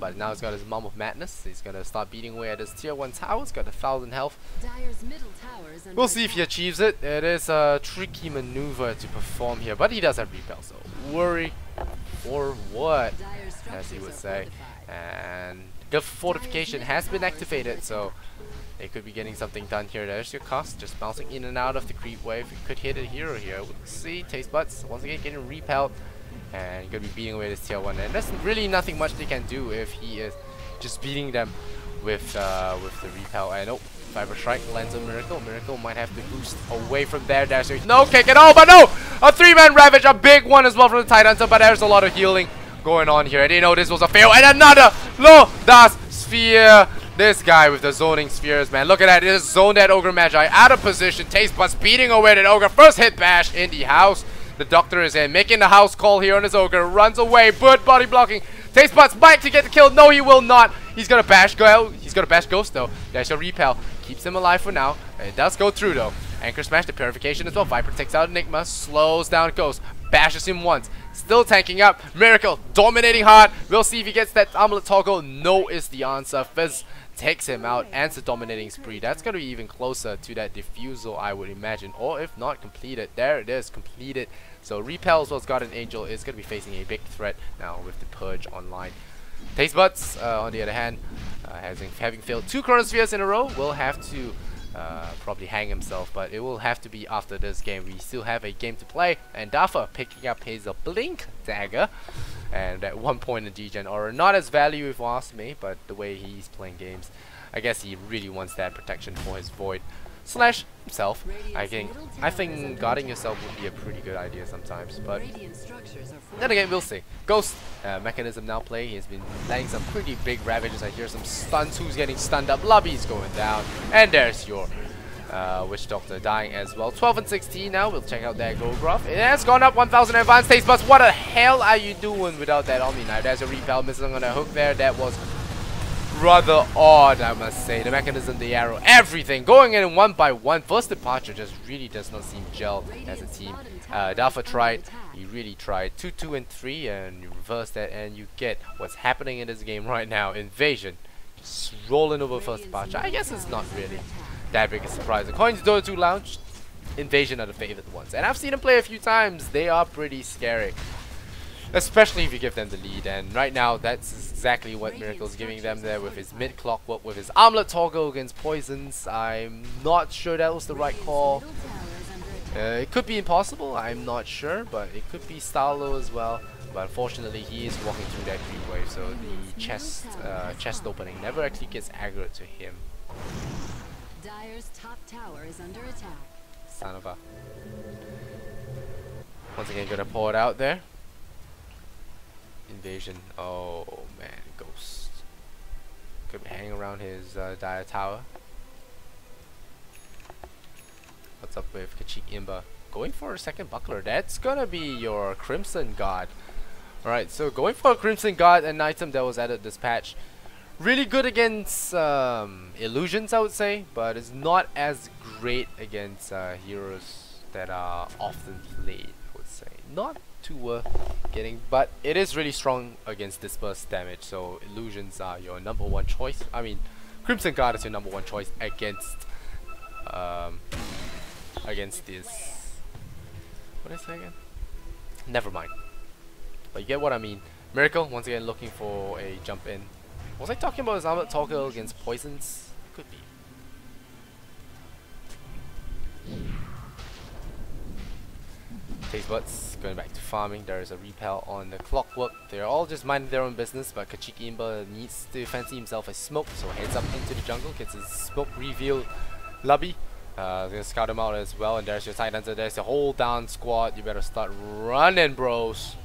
[SPEAKER 2] but now he's got his Mom of Madness. He's gonna start beating away at his tier 1 tower. He's got 1,000 health.
[SPEAKER 3] Dire's middle tower is under
[SPEAKER 2] We'll see if he
[SPEAKER 3] attack.
[SPEAKER 2] achieves it. It is a tricky maneuver to perform here, but he does have repel, so worry for what,
[SPEAKER 3] Dire's
[SPEAKER 2] as he
[SPEAKER 3] structures
[SPEAKER 2] would
[SPEAKER 3] are
[SPEAKER 2] say.
[SPEAKER 3] fortified.
[SPEAKER 2] And the fortification has been activated, so they could be getting something done here. There's your cost, just bouncing in and out of the creep wave. You could hit a hero here. We'll see. Taste Buds once again getting repelled, and gonna be beating away this tier 1. And there's really nothing much they can do if he is just beating them with the repel. And oh, Fiber Strike lands a Miracle. Miracle might have to boost away from there. There's a no kick at all, but no! A 3-man Ravage, a big one as well from the Titanhunter, but there's a lot of healing going on here. I didn't know this was a fail. And another low das Sphere. This guy with the zoning spheres, man. Look at that. Just zoned that Ogre Magi out of position. Taste Buds beating away that Ogre. First hit bash in the house. The Doctor is in, making the house call here on his Ogre. Runs away, but body blocking. Taste Buds might to get the kill. No, he will not. He's gonna bash go. He's gonna bash Ghost though. There's a repel. Keeps him alive for now. It does go through though. Anchor Smash, the Purification as well. Viper takes out Enigma. Slows down Ghost. Bashes him once. Still tanking up. Miracle dominating hard. We'll see if he gets that Amulet Toggle. No is the answer. Fizz takes him out, ends the dominating spree. That's going to be even closer to that Diffusal, I would imagine. Or if not completed. There it is, completed. So Repel as well as Guardian Angel is going to be facing a big threat now with the Purge online. Taste Buds, on the other hand, having failed 2 Chronospheres in a row, will have to probably hang himself, but it will have to be after this game. We still have a game to play, and Dafa picking up his Blink Dagger, and at one point in Degen Aura, not as value if you ask me, but the way he's playing games, I guess he really wants that protection for his Void slash himself. I think guarding yourself would be a pretty good idea sometimes, but
[SPEAKER 3] Radiant structures are
[SPEAKER 2] then again, we'll see. Ghost mechanism now playing. He's been landing some pretty big ravages. I hear some stuns. Who's getting stunned up? Lobby's going down. And there's your Witch Doctor dying as well. 12 and 16 now. We'll check out that gold graph. It has gone up 1,000 advanced Taste Buds. What the hell are you doing without that Omni Knife? There's a repel missing on a hook there. That was rather odd, I must say. The mechanism, the arrow, everything going in one by one. First departure just really does not seem gelled as a team. Dafa tried. He really tried. 2, 2, and 3, and you reverse that, and you get what's happening in this game right now. Invasion, just rolling over first departure. I guess it's not really that big a surprise. The Coins Dota 2 Lounge, Invasion are the favorite ones, and I've seen them play a few times. They are pretty scary, especially if you give them the lead. And right now, that's exactly what Miracle's giving them there with his mid clockwork, with his Armlet Toggle against Poisons. I'm not sure that was the right call. It could be impossible, I'm not sure, but it could be Starlo as well. But unfortunately, he is walking through that creep wave, so the chest opening never actually gets aggroed to him.
[SPEAKER 3] Dire's top tower is under attack.
[SPEAKER 2] Son of a. Once again, gonna pour it out there. Invasion. Oh man, Ghost. Could be hanging around his Dire Tower. What's up with Kachik Imba? Going for a second buckler. That's gonna be your Crimson Guard. Alright, so going for a Crimson Guard, an item that was added this patch. Really good against illusions, I would say, but it's not as great against heroes that are often played, I would say. Not too worth getting, but it is really strong against disperse damage, so illusions are your number 1 choice. I mean, Crimson Guard is your number 1 choice against this. What did I say again? Never mind. But you get what I mean. Miracle, once again, looking for a jump in. Was I talking about his Armlet Toggle against Poisons? Could be. Taste Buds going back to farming. There is a repel on the clockwork. They're all just minding their own business, but Kachiki Imba needs to fancy himself a smoke, so heads up into the jungle, gets his smoke reveal lobby. Gonna scout him out as well, and there's your Titanhunter. There's the whole down squad. You better start running, bros.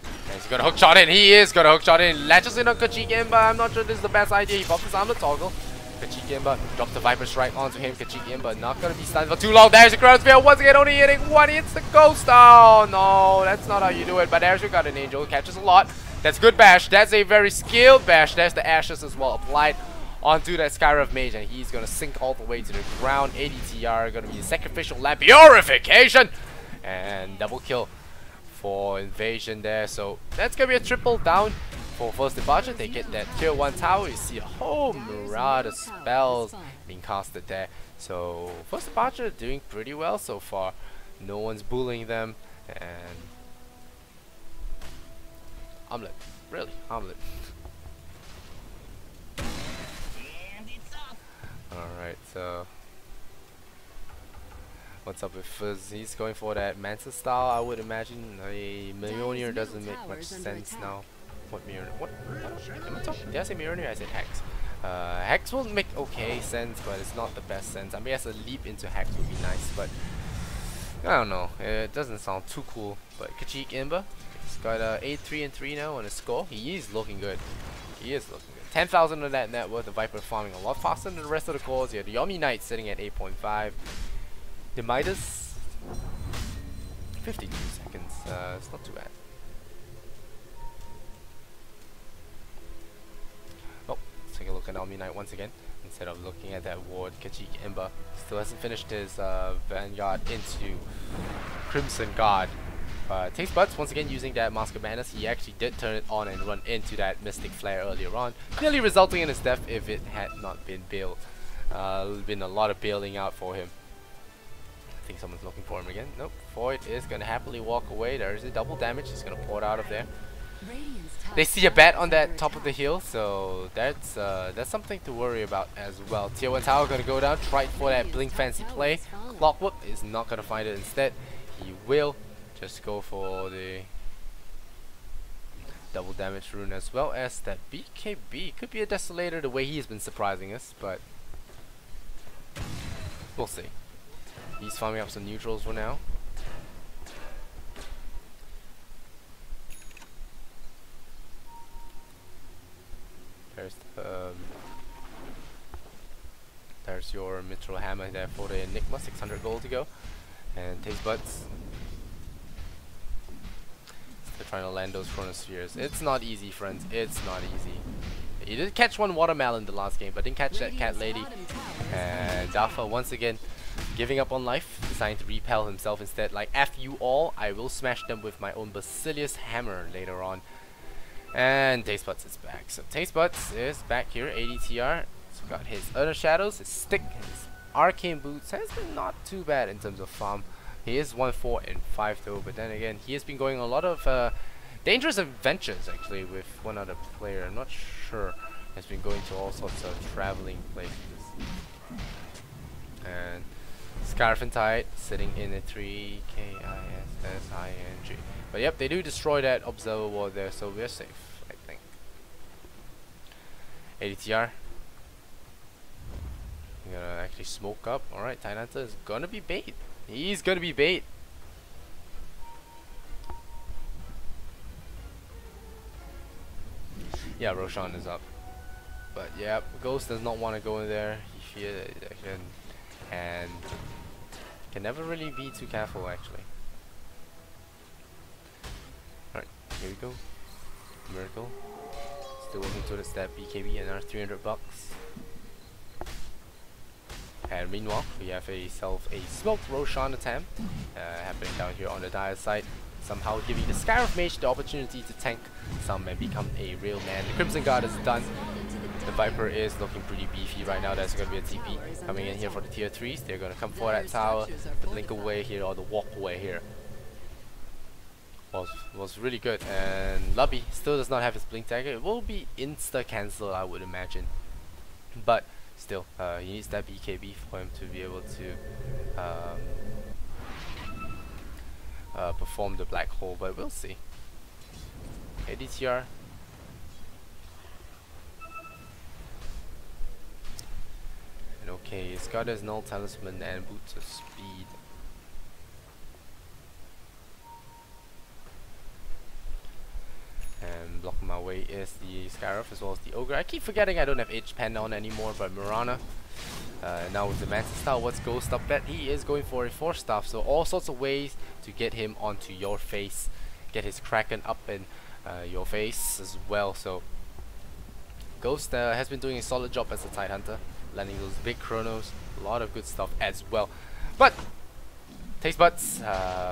[SPEAKER 2] And he's gonna hookshot in. He is gonna hookshot in. Latches in on Kachiki Imba. I'm not sure this is the best idea. He buffed his Armlet Toggle. Kachiki Imba drops the Viper Strike onto him. Kachiki Imba not gonna be stunned for too long. There's the Chronosphere. Once again, only hitting one. Hits the Ghost. Oh no, that's not how you do it. But there's your Guardian Angel. Catches a lot. That's good bash. That's a very skilled bash. There's the Ashes as well applied onto that Skyrev Mage, and he's gonna sink all the way to the ground. ADTR gonna be a Sacrificial Lamp Purification, and double kill for Invasion there. So that's gonna be a triple down for first departure, they get that tier 1 tower. You see a whole myriad of spells being casted there. So first departure doing pretty well so far. No one's bullying them, and omelet, really, omelet. Alright, so what's up with Fizz? He's going for that Mantis style, I would imagine. A Mjolnir doesn't make much sense now. What Mjolnir? What? Did I say Mjolnir? I said Hex. Hex will make okay sense, but it's not the best sense. I mean, as a leap into Hex would be nice, but I don't know. It doesn't sound too cool. But Kajik Imba, he's got 8-3-3 now on his score. He is looking good. He is looking good. 10,000 on that net worth. The Viper farming a lot faster than the rest of the cores. You have the Yomi Knight sitting at 8.5. The Midas, 52 seconds. It's not too bad. Oh, let's take a look at Yomi Knight once again. Instead of looking at that ward, Kajik Imba still hasn't finished his Vanguard into Crimson Guard. Taste Buds once again using that Mask of Madness. He actually did turn it on and run into that Mystic Flare earlier on, nearly resulting in his death if it had not been bailed. Been a lot of bailing out for him. I think someone's looking for him again. Nope. Void is gonna happily walk away. There is a double damage. He's gonna pour it out of there. They see a bat on that top of the hill, so that's something to worry about as well. Tier 1 tower gonna go down. Tried for that blink fancy play. Clockwork is not gonna find it. Instead, he will just go for the double damage rune, as well as that BKB. Could be a Desolator the way he's been surprising us, but we'll see. He's farming up some neutrals for now. There's your Mithril Hammer there for the Enigma, 600 gold to go. And Taste Buds. They're trying to land those Chronospheres. It's not easy, friends. It's not easy. He did catch one Watermelon the last game, but didn't catch that Cat Lady. And Dafa once again giving up on life, deciding to repel himself instead. Like, F you all, I will smash them with my own Basilius Hammer later on. And Taste Buds is back. So Taste Buds is back here, ADTR. So got his Utter Shadows, his stick, his Arcane Boots. Has been not too bad in terms of farm. He is 1-4 and 5 though, but then again, he has been going a lot of dangerous adventures actually with one other player. I'm not sure. Has been going to all sorts of traveling places. And Scarfentide sitting in a 3 KISSING. But yep, they do destroy that Observer wall there, so we're safe, I think. ADTR. I'm gonna actually smoke up. Alright, Tidehunter is gonna be bait. He's gonna be bait. Yeah, Roshan is up. But yeah, Ghost does not want to go in there. He fears it and can never really be too careful actually. Alright, here we go. Miracle. Still working towards that BKB, another 300 bucks. And meanwhile, we have a smoked Roshan attempt happening down here on the dire side, somehow giving the Scarab Mage the opportunity to tank some and become a real man. The Crimson Guard is done. The Viper is looking pretty beefy right now. There's going to be a TP coming in here for the tier 3s. They're going to come for that tower, the blink away here or the walk away here. Was really good, and Lubby still does not have his blink dagger. It will be insta cancel, I would imagine, but still, he needs that BKB for him to be able to perform the black hole, but we'll see. ADTR. And okay, he's got his null talisman and boots of speed. And blocking my way is the Scarab as well as the Ogre. I keep forgetting I don't have H-Pen on anymore, but Mirana. Now with the Mantis style, what's Ghost up at? He is going for a 4-staff, so all sorts of ways to get him onto your face. Get his Kraken up in your face as well. So Ghost has been doing a solid job as a Tidehunter, landing those big chronos, a lot of good stuff as well. But Taste Buds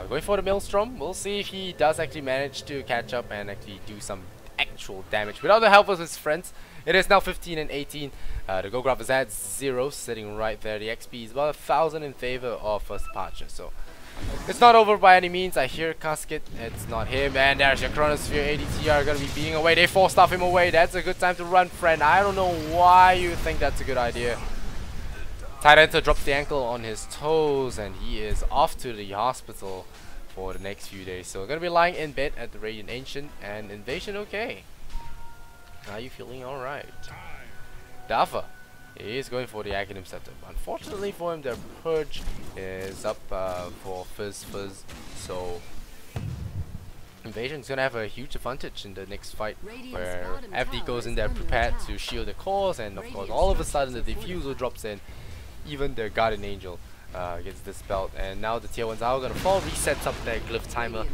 [SPEAKER 2] going for the Maelstrom. We'll see if he does actually manage to catch up and actually do some actual damage without the help of his friends. It is now 15 and 18. The gold graph is at 0, sitting right there. The XP is about 1,000 in favor of First Departure. So it's not over by any means. I hear Casket. It's not him. And there's your Chronosphere. ADTR gonna be beating away. They forced off him away. That's a good time to run, friend. I don't know why you think that's a good idea. Tyranta drops the ankle on his toes, and he is off to the hospital for the next few days. So we're gonna be lying in bed at the Radiant Ancient. And Invasion okay. Are you feeling alright? Dafa is going for the Academ Scepter. Unfortunately for him, their Purge is up for Fizz. So Invasion's gonna have a huge advantage in the next fight, where FD goes in there prepared to shield the cores, and of course all of a sudden the Diffusal drops in. Even their Guardian Angel gets dispelled, and now the tier 1s are gonna fall, resets up their Glyph Timer.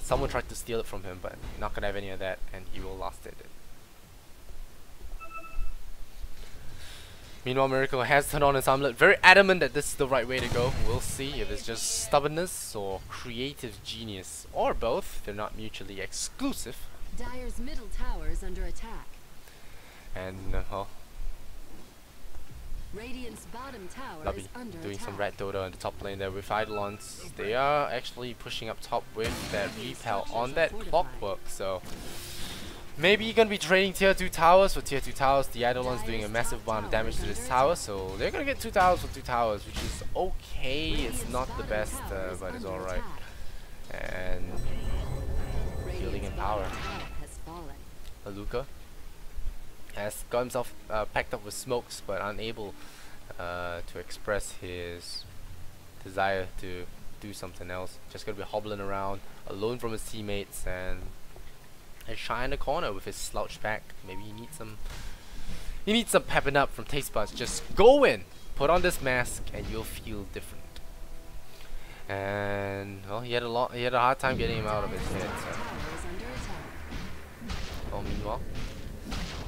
[SPEAKER 2] Someone tried to steal it from him, but not gonna have any of that, and he will lost it. Meanwhile, Miracle has turned on his armlet, very adamant that this is the right way to go. We'll see if it's just stubbornness or creative genius, or both. They're not mutually exclusive.
[SPEAKER 3] Dire's middle tower is under attack.
[SPEAKER 2] And well,
[SPEAKER 3] Radiant's bottom tower
[SPEAKER 2] Lobby
[SPEAKER 3] is under
[SPEAKER 2] doing
[SPEAKER 3] attack.
[SPEAKER 2] some red Dota in the top lane there with Eidolons. They are actually pushing up top with that repel on that clockwork, so maybe you're gonna be trading tier 2 towers for tier 2 towers. The Eidolons doing a massive amount of damage to this tower, so they're gonna get 2 towers for 2 towers, which is okay. It's not the best, but it's alright. And healing in power. Aluka has got himself packed up with smokes, but unable to express his desire to do something else. Just gonna be hobbling around alone from his teammates, and shy in the corner with his slouch back. Maybe he needs some pepping up from Taste Buds. Just go in, put on this mask, and you'll feel different. And well, he had a hard time getting him out of his head. So. Oh, meanwhile,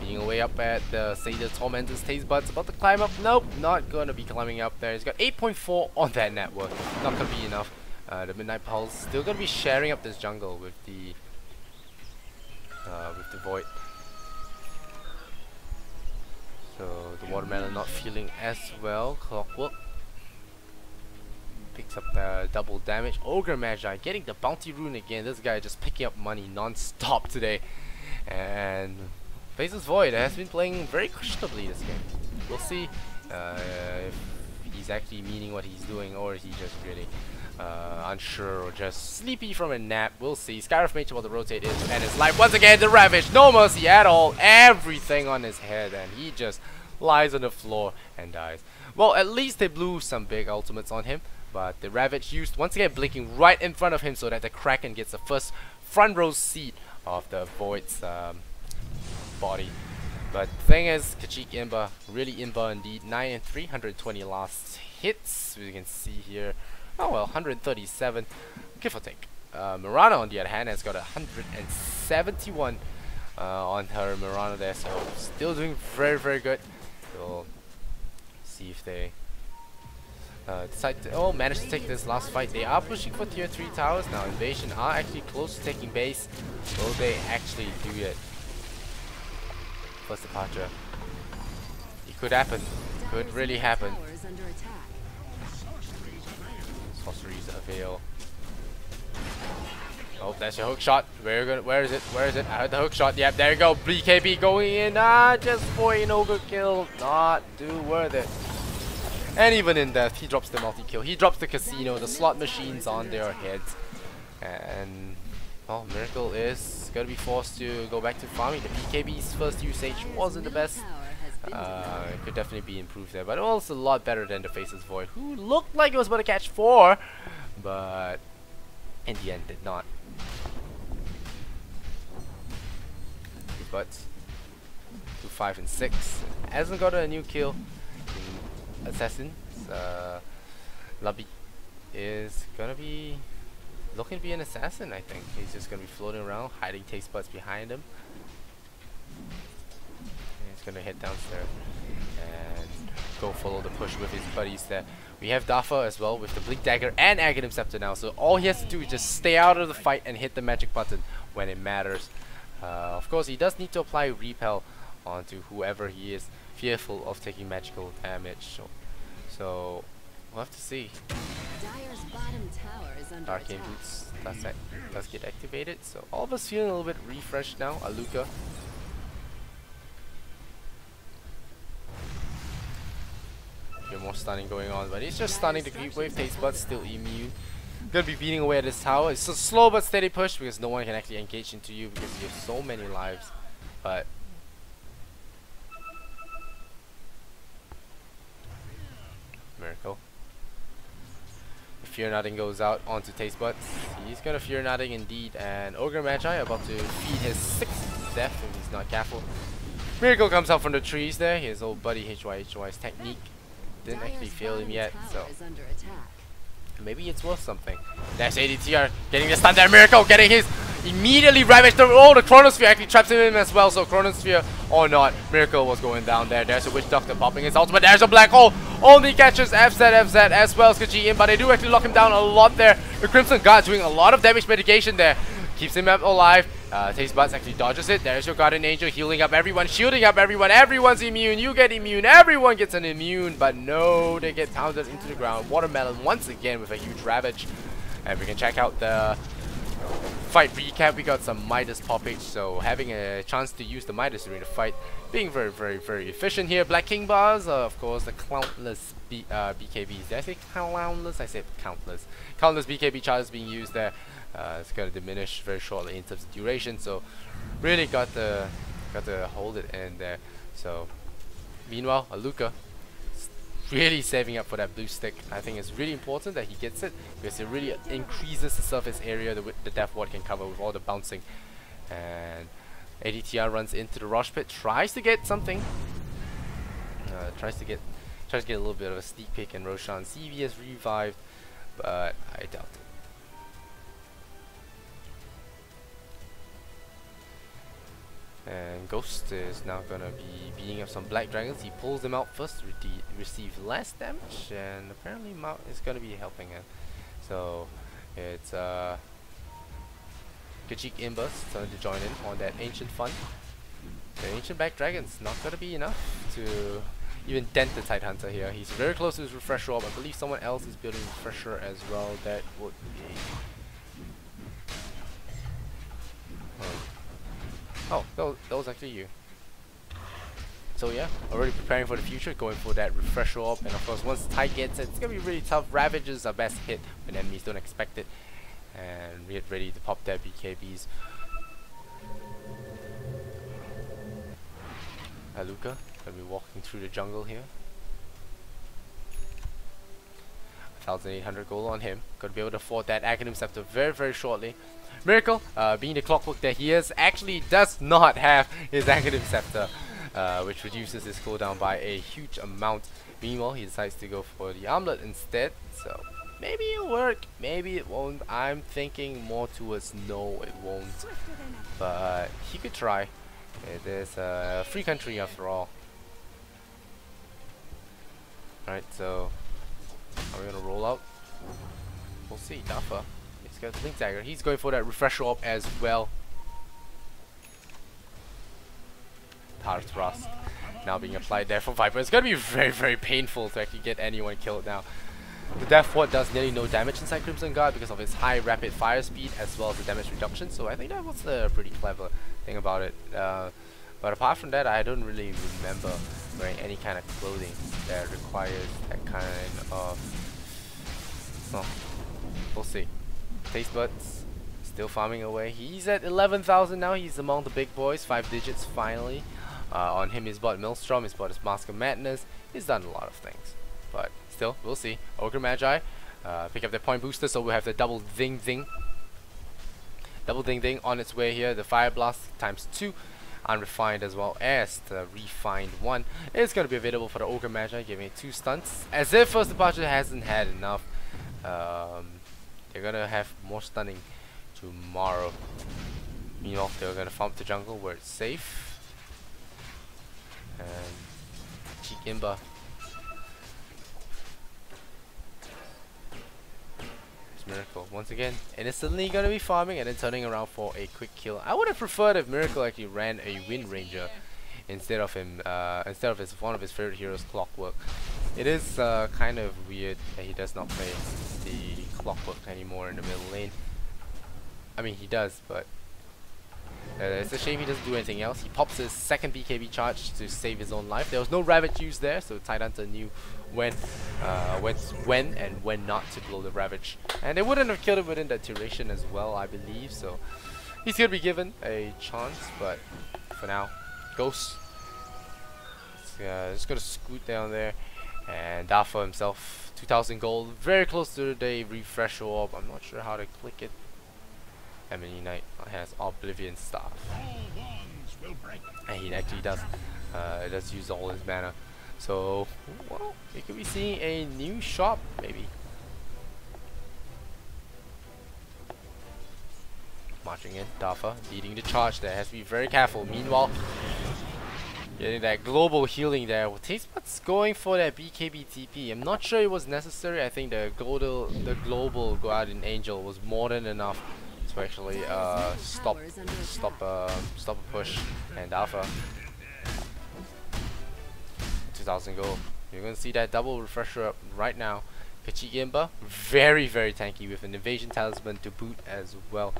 [SPEAKER 2] being away up at the Seder Tormentor's Taste Buds, about to climb up. Nope, not gonna be climbing up there. He's got 8.4 on that network. Not gonna be enough. The Midnight Pulse still gonna be sharing up this jungle with the Void. So the Watermelon not feeling as well. Clockwork picks up the double damage. Ogre Magi getting the Bounty Rune again. This guy just picking up money non-stop today. And Faceless Void has been playing very questionably this game. We'll see if he's actually meaning what he's doing, or is he just really unsure or just sleepy from a nap. We'll see. Scarif Mage about to rotate in, and his life once again the Ravage. No mercy at all. Everything on his head, and he just lies on the floor and dies. Well, at least they blew some big ultimates on him, but the Ravage used once again blinking right in front of him so that the Kraken gets the first front row seat of the Void's body. But the thing is, Kachik Imba, really Imba indeed. 9 and 320 last hits, as you can see here. Oh well, 137, give or take. Mirana on the other hand has got 171 on her Mirana there, so still doing very, very good. We'll see if they decide to manage to take this last fight. They are pushing for tier 3 towers now. Invasion are actually close to taking base. Will they actually do it? First Departure. It could happen. Could really happen. Sorceries avail. Oh, that's your hook shot. Where is it? Where is it? I heard the hook shot. Yep, there you go. BKB going in. Just for an overkill. Not too worth it. And even in death, he drops the multi-kill. He drops the casino, the slot machines on their heads. And well, Miracle is gonna be forced to go back to farming. The BKB's first usage wasn't the best. It could definitely be improved there, but it was a lot better than the Faceless Void, who looked like it was about to catch 4, but in the end did not. But 2, 5, and 6 hasn't got a new kill in Assassin. Lobby is gonna be looking to be an assassin, I think. He's just gonna be floating around, hiding Taste Buds behind him. He's gonna head downstairs and go follow the push with his buddies there. We have Dafa as well with the Blink Dagger and Aghanim Scepter now, so all he has to do is just stay out of the fight and hit the magic button when it matters. Of course, he does need to apply repel onto whoever he is fearful of taking magical damage. So we'll have to see.
[SPEAKER 3] Dire's bottom tower is under
[SPEAKER 2] Arcane
[SPEAKER 3] attack.
[SPEAKER 2] Boots does get activated, so all of us feeling a little bit refreshed now. Aluka. Get more stunning going on, but he's just stunning the creep wave. Taste Bud's still immune. Gonna be beating away at this tower. It's a slow but steady push because no one can actually engage into you because you have so many lives. But Miracle. Fear Nothing goes out onto Taste Buds. He's gonna Fear Nothing indeed, and Ogre Magi about to feed his 6th death if he's not careful. Miracle comes out from the trees there. His old buddy HY's technique didn't actually
[SPEAKER 3] Dire's
[SPEAKER 2] fail him
[SPEAKER 3] bottom
[SPEAKER 2] yet,
[SPEAKER 3] tower
[SPEAKER 2] so
[SPEAKER 3] is under attack.
[SPEAKER 2] maybe it's worth something. There's ADTR getting the stun there. Miracle getting his immediately ravaged. The Chronosphere actually traps him in as well. So Chronosphere or not, Miracle was going down there. There's a Witch Doctor popping his ultimate. There's a black hole. Only catches FZ as well as Kaji in, but they do actually lock him down a lot there. The Crimson Guard doing a lot of damage mitigation there. Keeps him up alive. Taste Buds actually dodges it. There's your Guardian Angel healing up everyone, shielding up everyone. Everyone's immune. You get immune. Everyone gets an immune. But no, they get pounded into the ground. Watermelon once again with a huge ravage. And we can check out the fight recap. We got some Midas poppage. So having a chance to use the Midas during the fight. Being very efficient here. Black King bars. Of course, the countless BKBs. Did I say countless? I said countless. Countless BKB charges being used there. It's going to diminish very shortly in terms of duration, so really got to hold it in there. So meanwhile, Aluka really saving up for that blue stick. I think it's really important that he gets it because it really increases the surface area the Death Ward can cover with all the bouncing. And ADTR runs into the Rush Pit, tries to get something, tries to get a little bit of a sneak peek, and Roshan CV is revived, but I doubt it. And Ghost is now gonna be beating up some Black Dragons. He pulls them out first to receive less damage, and apparently Mount is gonna be helping him. So it's Kajik Imbus starting to join in on that Ancient Fun. The Ancient Black Dragon's not gonna be enough to even dent the Tidehunter here. He's very close to his Refresher Orb. I believe someone else is building Refresher as well. That would be... Oh, that was actually you. So yeah, already preparing for the future, going for that Refresher Orb, and of course once Tide gets it, it's gonna be really tough. Ravages are best hit when enemies don't expect it, and we get ready to pop their BKBs. Aluka gonna be walking through the jungle here. 1,800 gold on him. Gonna be able to afford that Aghanim Scepter very shortly. Miracle, being the clockwork that he is, actually does not have his Aghanim Scepter, which reduces his cooldown by a huge amount. Meanwhile, he decides to go for the Armlet instead, so maybe it'll work, maybe it won't. I'm thinking more towards no, it won't, but he could try. It is a free country after all. Alright, so are we gonna roll out? We'll see. Dafa. He's got the Blink Dagger. He's going for that Refresher Orb as well. Hard Thrust now being applied there for Viper. It's gonna be very painful to actually get anyone killed now. The Death Ward does nearly no damage inside Crimson Guard because of his high rapid fire speed as well as the damage reduction, so I think that was a pretty clever thing about it. But apart from that, I don't really remember wearing any kind of clothing that requires that kind of... well, we'll see. Taste Buds still farming away. He's at 11,000 now. He's among the big boys. 5 digits finally. On him, he's bought Maelstrom. He's bought his Mask of Madness. He's done a lot of things. But still, we'll see. Ogre Magi pick up their point booster, so we'll have the double ding ding. Double ding ding on its way here. The Fire Blast ×2. Unrefined as well as the refined one. It's going to be available for the Ogre Magi, giving it 2 stunts. As if First Departure hasn't had enough. They're going to have more stunning tomorrow. Meanwhile, they're going to farm the jungle where it's safe. And Cheek Imba. Miracle once again innocently gonna be farming and then turning around for a quick kill. I would have preferred if Miracle actually ran a Wind Ranger instead of him, instead of one of his favorite heroes, Clockwork. It is kind of weird that he does not play the Clockwork anymore in the middle lane. I mean, he does, but it's a shame he doesn't do anything else. He pops his second BKB charge to save his own life. There was no Ravage used there, so Tidehunter knew when and when not to blow the Ravage. And they wouldn't have killed him within that duration as well, I believe. So he's going to be given a chance, but for now, Ghost just going to scoot down there. And Dafa himself, 2,000 gold, very close to the refresh orb. I'm not sure how to click it. Emily Knight has Oblivion Staff, and he actually does. It does use all his mana, so well, we could be seeing a new shop maybe. Marching in, Dafa leading the charge there. Has to be very careful. Meanwhile, getting that global healing there. Well, Tastebuds going for that BKB TP. I'm not sure it was necessary. I think the global Guardian Angel was more than enough to actually stop a push. And Alpha 2,000 gold. You're gonna see that double refresher up right now. Kachigimba very tanky with an evasion talisman to boot as well.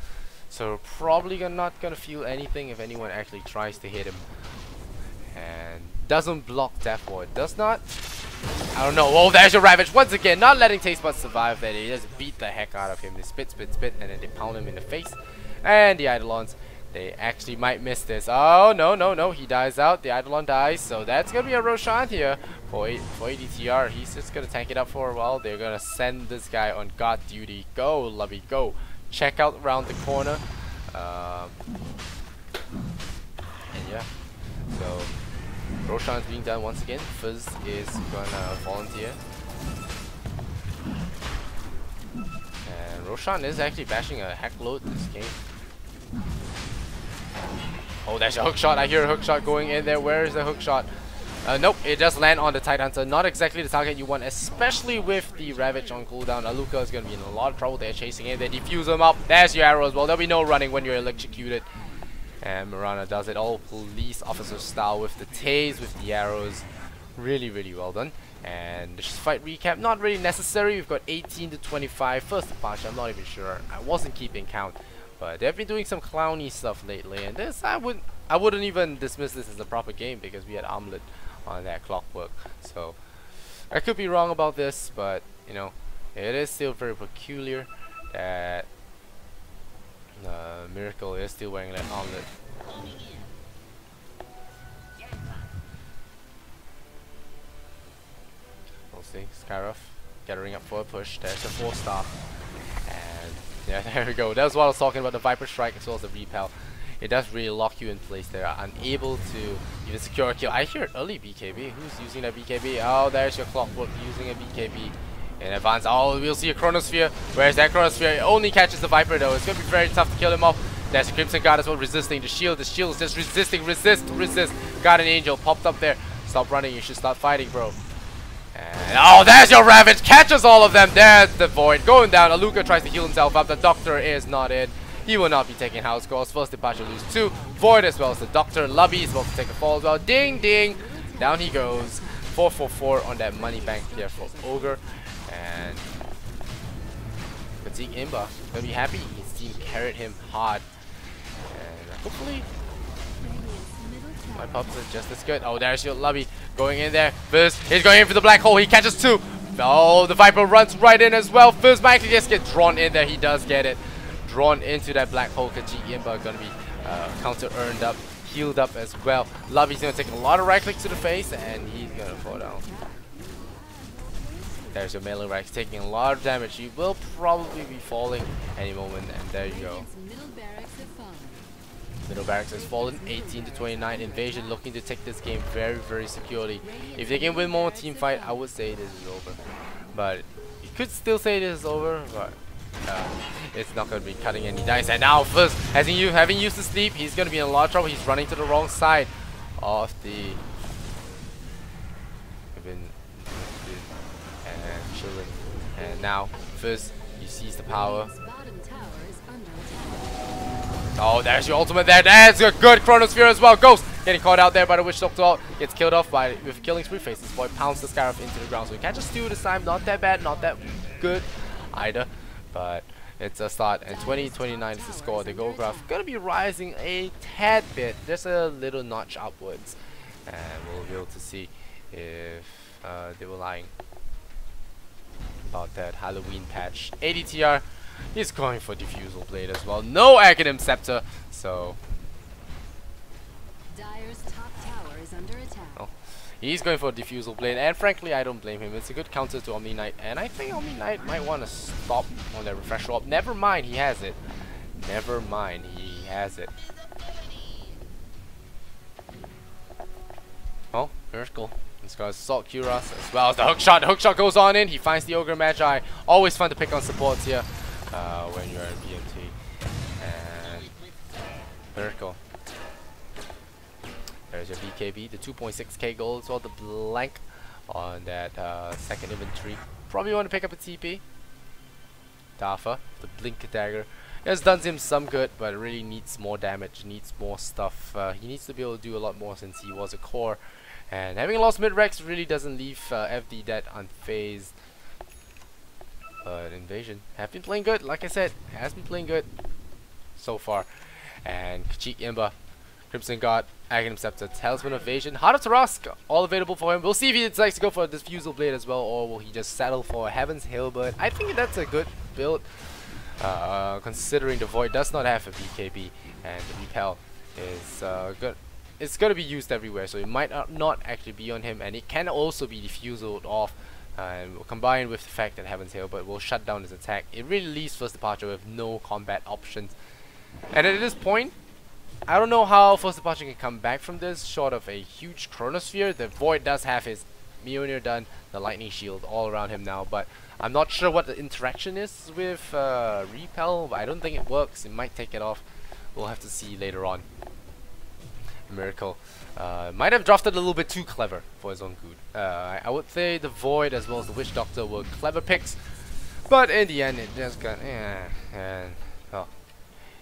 [SPEAKER 2] So probably not gonna feel anything if anyone actually tries to hit him. And doesn't block Death Ward. Does not. I don't know. Oh, there's your Ravage once again, not letting Tastebuds survive. That he just beat the heck out of him. They spit, and then they pound him in the face. And the Eidolons, they actually might miss this. Oh no! He dies out. The Eidolon dies. So that's gonna be a Roshan here for ADTR. He's just gonna tank it up for a while. They're gonna send this guy on guard duty. Go, Lovey, go! Check out around the corner. And yeah, so Roshan's being done once again. Fizz is gonna volunteer. And Roshan is actually bashing a heck load this game. Oh, there's a hook shot. I hear a hook shot going in there. Where is the hook shot? Nope, it does land on the Tidehunter. Not exactly the target you want, especially with the Ravage on cooldown. Aluka is going to be in a lot of trouble. They're chasing him. They defuse him up. There's your arrow as well. There'll be no running when you're electrocuted. And Mirana does it all police officer style with the tase, with the arrows. Really well done. And the fight recap, not really necessary. We've got 18 to 25. First departure, I'm not even sure. I wasn't keeping count. But they've been doing some clowny stuff lately. And this, I wouldn't even dismiss this as a proper game because we had Armlet on that Clockwork. So I could be wrong about this, but you know, it is still very peculiar that Miracle is still wearing that Armlet. We'll see. Skyruff gathering up for a push. There's a 4-star. And yeah, there we go. That's what I was talking about, the Viper Strike as well as the Repel. It does really lock you in place there. Unable to even secure a kill. I hear early BKB. Who's using that BKB? Oh, there's your Clockwork using a BKB in advance. Oh, we'll see a Chronosphere. Where's that Chronosphere? It only catches the Viper though. It's going to be very tough to kill him off. There's a Crimson Guard as well resisting the shield. The shield is just resisting. Resist. Guardian Angel popped up there. Stop running. You should start fighting, bro. And oh, there's your Ravage. Catches all of them. There's the Void. Going down. Aluka tries to heal himself up. The Doctor is not in. He will not be taking house calls. First departure lose 2. Void as well as the Doctor. Lubby is about to take a fall as well. Ding ding. Down he goes. 444 on that money bank here for Ogre. And Fatigue Imba gonna be happy. His team carried him hard. And hopefully my pups are just as good. Oh, there's your Lubby going in there. Fizz is going in for the black hole. He catches 2. Oh, the Viper runs right in as well. Fizz might actually just get drawn in there. He does get it. Drawn into that black hole. Kajiki Imba gonna be counter earned up, healed up as well. Lubby's gonna take a lot of right clicks to the face and he's gonna fall down. There's your melee Rex taking a lot of damage. He will probably be falling any moment, and there you go. Middle barracks has fallen 18 to 29. Invasion looking to take this game very securely. If they can win more team fight, I would say this is over. But you could still say this is over, but it's not going to be cutting any dice. And now first, having used the sleep, he's going to be in a lot of trouble. He's running to the wrong side of the and chilling. And now Fizz He sees the power.
[SPEAKER 3] Radiant's bottom tower is under attack.
[SPEAKER 2] Oh, there's your ultimate there. That's a good Chronosphere as well. Ghost getting caught out there by the Witch Doctor. Gets killed off by with killing spree face. This boy pounds the Scarab into the ground. So he catches steal this time. Not that bad, not that good either. But it's a start. And 20-29 is the score. The goal graph gonna be rising a tad bit. Just a little notch upwards. And we'll be able to see if they were lying about that Halloween patch. ADTR, he's going for Diffusal Blade as well. No Academ Scepter, so
[SPEAKER 3] Dire's top tower is under attack.
[SPEAKER 2] oh, he's going for Diffusal Blade, and frankly, I don't blame him. It's a good counter to Omni Knight, and I think Omni Knight might want to stop on that refresh swap. Never mind, he has it. Never mind, he has it. Oh, Miracle. He's got Assault Cuirass as well as the hook shot. The hook shot goes on in. He finds the Ogre Magi. Always fun to pick on supports here when you're in BMT. And Miracle. There's your BKB. The 2.6k gold as well. The blank on that second inventory. Probably want to pick up a TP. Dafa, the Blink Dagger. It has done him some good, but it really needs more damage. Needs more stuff. He needs to be able to do a lot more since he was a core. And having lost mid-rex really doesn't leave FD that unfazed. But Invasion have been playing good, like I said, has been playing good so far. And Kachik Imba, Crimson God, Aghanim Scepter, Talisman of Evasion, Heart of Tarask, all available for him. We'll see if he decides to go for a Diffusal Blade as well, or will he just settle for Heaven's Halberd. I think that's a good build, considering the Void does not have a BKB, and the Repel is good. It's going to be used everywhere, so it might not actually be on him, and it can also be diffused off, and combined with the fact that Heaven's Halberd will shut down his attack. It really leaves First Departure with no combat options. And at this point, I don't know how First Departure can come back from this, short of a huge Chronosphere. The Void does have his Mjolnir done, the Lightning Shield all around him now, but I'm not sure what the interaction is with Repel, but I don't think it works. It might take it off. We'll have to see later on. Miracle might have drafted a little bit too clever for his own good. I would say the Void as well as the Witch Doctor were clever picks, but in the end it just got and well,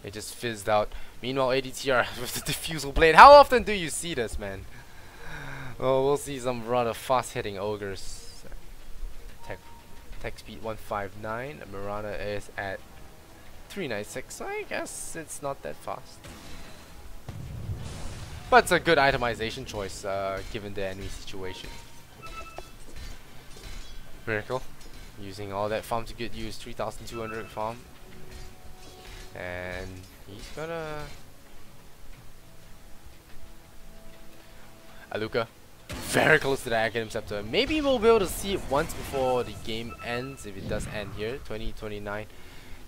[SPEAKER 2] it just fizzed out. Meanwhile, ADTR with the Diffusal Blade. How often do you see this, man? Oh, we'll see some rather fast-hitting ogres. Tech speed 159. Mirana is at 396. So I guess it's not that fast. But it's a good itemization choice given the enemy situation. Miracle, using all that farm to get used, 3,200 farm. And he's gonna... Aluka, very close to the Academ Scepter. Maybe we'll be able to see it once before the game ends, if it does end here. 2029.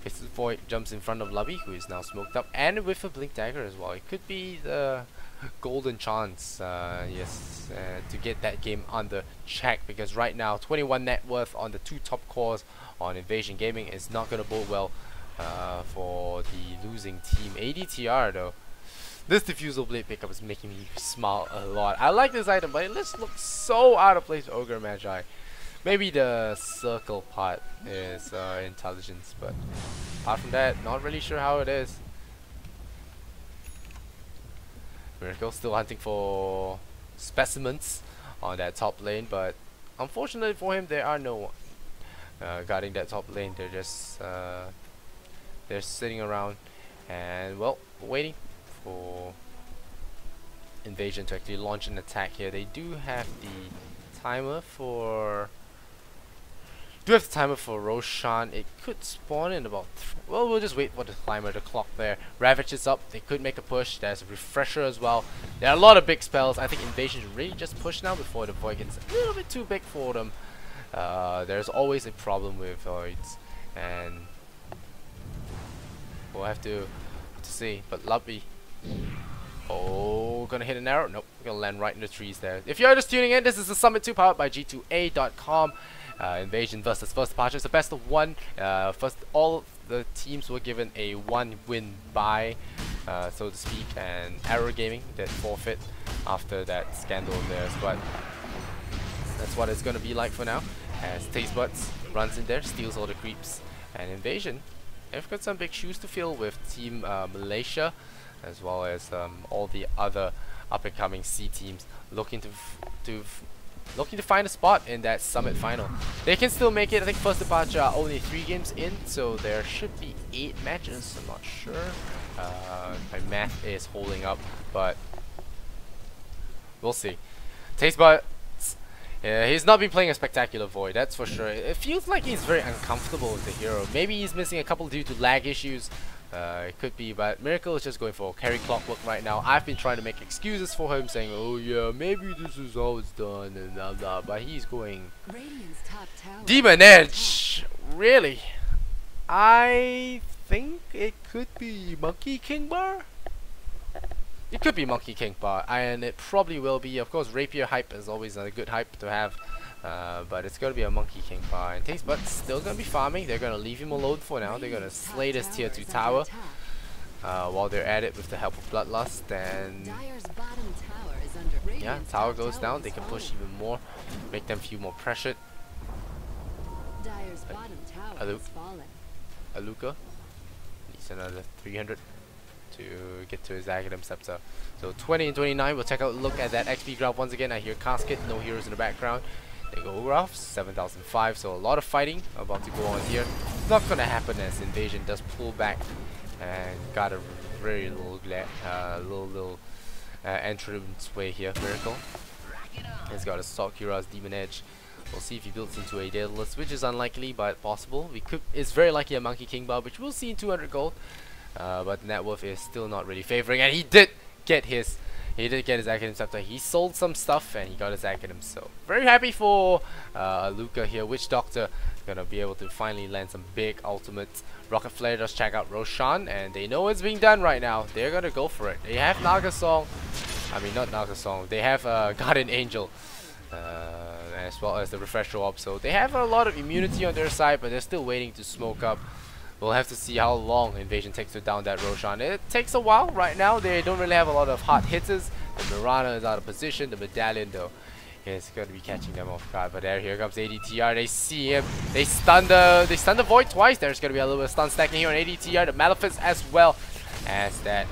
[SPEAKER 2] Faces Void jumps in front of Lubby, who is now smoked up, and with a Blink Dagger as well. It could be the golden chance, to get that game under check, because right now 21 net worth on the two top cores on Invasion Gaming is not going to bode well for the losing team. ADTR though, this Diffusal Blade pickup is making me smile a lot. I like this item, but it just looks so out of place. Ogre Magi. Maybe the circle part is intelligence, but apart from that, not really sure how it is. Miracle still hunting for specimens on that top lane, but unfortunately for him, there are no one guarding that top lane. They're just they're sitting around and well waiting for Invasion to actually launch an attack here. They do have the timer for Roshan. It could spawn in about well, we'll just wait for the timer to clock there. Ravage is up. They could make a push. There's a Refresher as well. There are a lot of big spells. I think Invasion should really just push now before the Void gets a little bit too big for them. There's always a problem with Voids, and we'll have to see. But Lubby, oh, gonna hit an arrow? Nope, gonna land right in the trees there. If you're just tuning in, this is the Summit 2 powered by G2A.com. Invasion versus First Departure. It's the best of one. All the teams were given a one-win bye, so to speak, and Arrow Gaming did forfeit after that scandal there. But that's what it's gonna be like for now. As Taste Buds runs in there, steals all the creeps And Invasion, they've got some big shoes to fill with Team Malaysia, as well as all the other up-and-coming C teams looking to find a spot in that Summit final. They can still make it. I think First Departure are only 3 games in, so there should be 8 matches. I'm not sure. My math is holding up, but we'll see. Taste Buds, yeah, he's not been playing a spectacular Void, that's for sure. It feels like he's very uncomfortable with the hero. Maybe he's missing a couple due to lag issues. It could be, but Miracle is just going for carry clockwork right now. I've been trying to make excuses for him, saying, oh yeah, maybe this is how it's done and blah blah, but he's going
[SPEAKER 3] Radiant's top tower.
[SPEAKER 2] Demon Edge! Really? I think it could be Monkey King Bar? It could be Monkey King Bar, and it probably will be. Of course, Rapier hype is always a good hype to have, but it's going to be a Monkey King Bar. And Taste Buds still going to be farming. They're going to leave him alone for now. They're going to slay this tier 2 tower while they're at it with the help of Bloodlust. And
[SPEAKER 3] Dire's bottom tower is under
[SPEAKER 2] yeah,
[SPEAKER 3] Radiant's
[SPEAKER 2] tower
[SPEAKER 3] top
[SPEAKER 2] goes
[SPEAKER 3] tower
[SPEAKER 2] down.
[SPEAKER 3] is
[SPEAKER 2] They can push
[SPEAKER 3] falling.
[SPEAKER 2] even more, make them feel more pressured.
[SPEAKER 3] Dire's bottom tower
[SPEAKER 2] Aluk.
[SPEAKER 3] is falling.
[SPEAKER 2] Aluka needs another 300 to get to his Aghanim Scepter. So 20 and 29, we'll take a look at that XP graph once again. I hear Casket, no heroes in the background. They go graph, 7,005, so a lot of fighting about to go on here. It's not gonna happen as Invasion does pull back and got a very little entrance way here. Miracle. He's got a Sakura's Demon Edge. We'll see if he builds into a Daedalus, which is unlikely but possible. It's very likely a Monkey King Bar, which we'll see in 200 gold. But the net worth is still not really favoring, and he did get his Aghanim Scepter. He sold some stuff and he got his Aghanim, so very happy for Luca here. Witch Doctor gonna be able to finally land some big ultimates. Rocket Flare does check out Roshan, and they know it's being done right now. They're gonna go for it. They have Naga Song, I mean not Naga Song, they have Guardian Angel, as well as the Refresher Orb, so they have a lot of immunity on their side, but they're still waiting to smoke up. We'll have to see how long Invasion takes to down that Roshan. It takes a while. Right now, they don't really have a lot of hot hitters. The Mirana is out of position. The Medallion, though, is going to be catching them off guard. But here comes ADTR. They see him. They stun the Void twice. There's going to be a little bit of stun stacking here on ADTR. The Malefice as well as that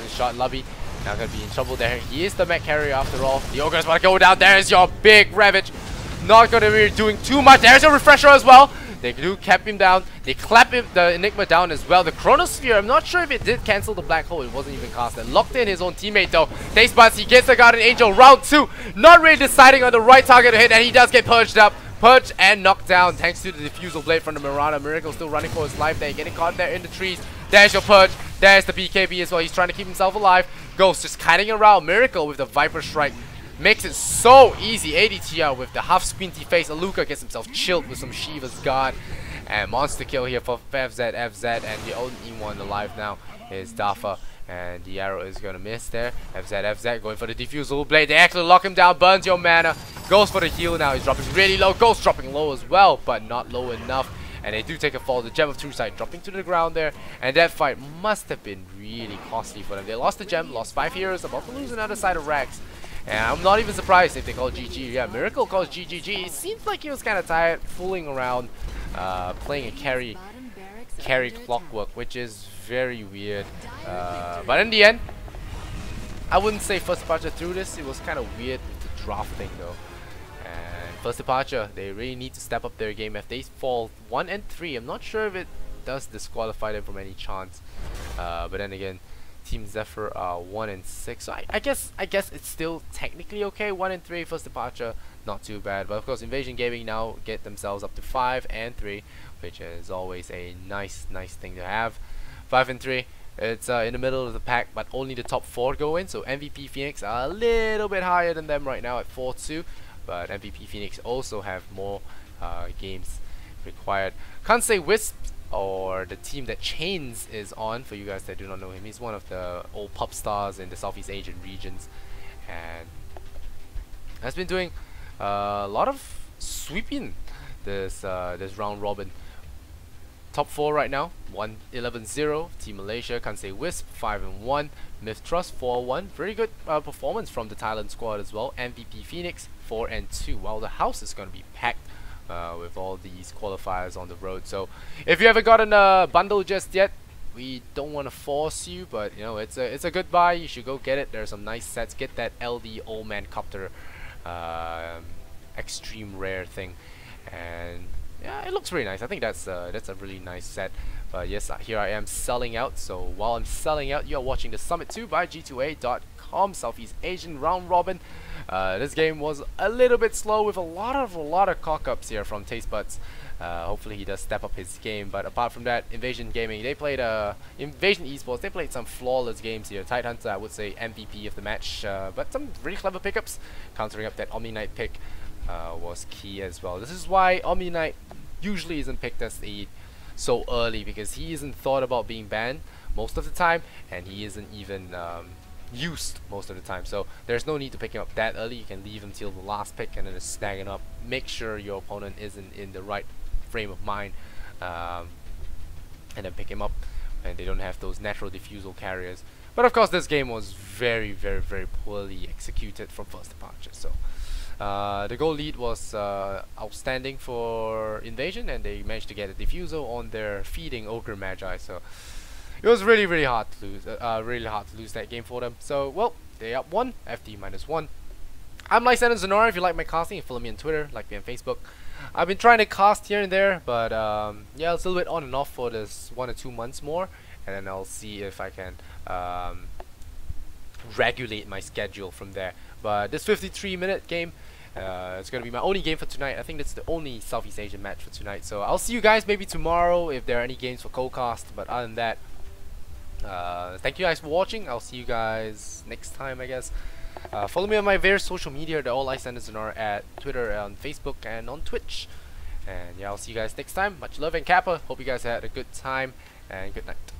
[SPEAKER 2] shot Lubby. Now going to be in trouble there. He is the mech carrier after all. The Ogre's about to go down. There's your big Ravage. Not going to be doing too much. There's a Refresher as well. They do cap him down. They clap him, the Enigma down as well. The Chronosphere, I'm not sure if it did cancel the Black Hole. It wasn't even casted. Locked in his own teammate though. Taste Buds, he gets the Guardian Angel. Round 2. Not really deciding on the right target to hit, and he does get purged up. Purged and knocked down thanks to the Diffusal Blade from the Mirana. Miracle still running for his life there. Getting caught there in the trees. There's your Purge. There's the BKB as well. He's trying to keep himself alive. Ghost just kiting around. Miracle with the Viper Strike. Makes it so easy. ADTR with the half squinty face. Aluka gets himself chilled with some Shiva's Guard. And monster kill here for FZ, and the only one alive now is Dafa. And the arrow is gonna miss there. FZ going for the Diffusal Blade. They actually lock him down, burns your mana. Goes for the heal now. He's dropping really low. Ghost dropping low as well, but not low enough. And they do take a fall. The Gem of True Sight dropping to the ground there. And that fight must have been really costly for them. They lost the Gem, lost 5 heroes, about to lose another side of Rax. And I'm not even surprised if they call GG. Yeah, Miracle calls GGG. It seems like he was kind of tired, fooling around, playing a carry clockwork, which is very weird. But in the end, I wouldn't say First Departure through this. It was kind of weird with the drafting though. And First Departure, they really need to step up their game. If they fall 1 and 3, I'm not sure if it does disqualify them from any chance. But then again, Team Zephyr are 1 and 6, so I guess it's still technically okay. 1 and 3 First Departure, not too bad. But of course, Invasion Gaming now get themselves up to 5 and 3, which is always a nice thing to have. 5 and 3. It's in the middle of the pack, but only the top 4 go in. So MVP Phoenix are a little bit higher than them right now at 4-2, but MVP Phoenix also have more games required. Can't say Wisp, or the team that Chains is on, for you guys that do not know him. He's one of the old pop stars in the Southeast Asian regions, and has been doing a lot of sweeping this round robin. Top 4 right now, 11-0. Team Malaysia, Kansai Wisp 5-1. Myth Trust 4-1. Very good performance from the Thailand squad as well. MVP Phoenix 4-2. While the house is going to be packed with all these qualifiers on the road. So if you haven't gotten a bundle just yet, we don't want to force you, but you know, it's a good buy. You should go get it. There's some nice sets. Get that LD Old Man Copter extreme rare thing, and yeah, it looks really nice. I think that's a really nice set. But yes, here I am selling out. So while I'm selling out, you're watching the Summit 2 by G2A.com Southeast Asian Round Robin. This game was a little bit slow with a lot of cock-ups here from Taste Buds. Hopefully he does step up his game. But apart from that, Invasion Gaming, they played Invasion Esports. They played some flawless games here. Tidehunter, I would say MVP of the match, but some really clever pickups. Countering up that Omni Knight pick was key as well. This is why Omni Knight usually isn't picked as a so early, because he isn't thought about being banned most of the time, and he isn't even used most of the time. So there's no need to pick him up that early. You can leave him till the last pick and then just snag him up. Make sure your opponent isn't in the right frame of mind, and then pick him up, and they don't have those natural diffusal carriers. But of course, this game was very poorly executed from first departure. So the goal lead was outstanding for Invasion, and they managed to get a diffusal on their feeding Ogre Magi. So it was really hard to lose. Really hard to lose that game for them. So well, they up 1, FD -1. I'm Lysander Zenora. If you like my casting, follow me on Twitter, like me on Facebook. I've been trying to cast here and there, but yeah, it's a little bit on and off for this 1 or 2 months more, and then I'll see if I can regulate my schedule from there. But this 53-minute game, it's gonna be my only game for tonight. I think that's the only Southeast Asian match for tonight. So I'll see you guys maybe tomorrow if there are any games for co-cast. But other than that, thank you guys for watching. I'll see you guys next time, I guess. Follow me on my various social media. They're all Lysander Zenora at Twitter, on Facebook, and on Twitch. And yeah, I'll see you guys next time. Much love and Kappa. Hope you guys had a good time, and good night.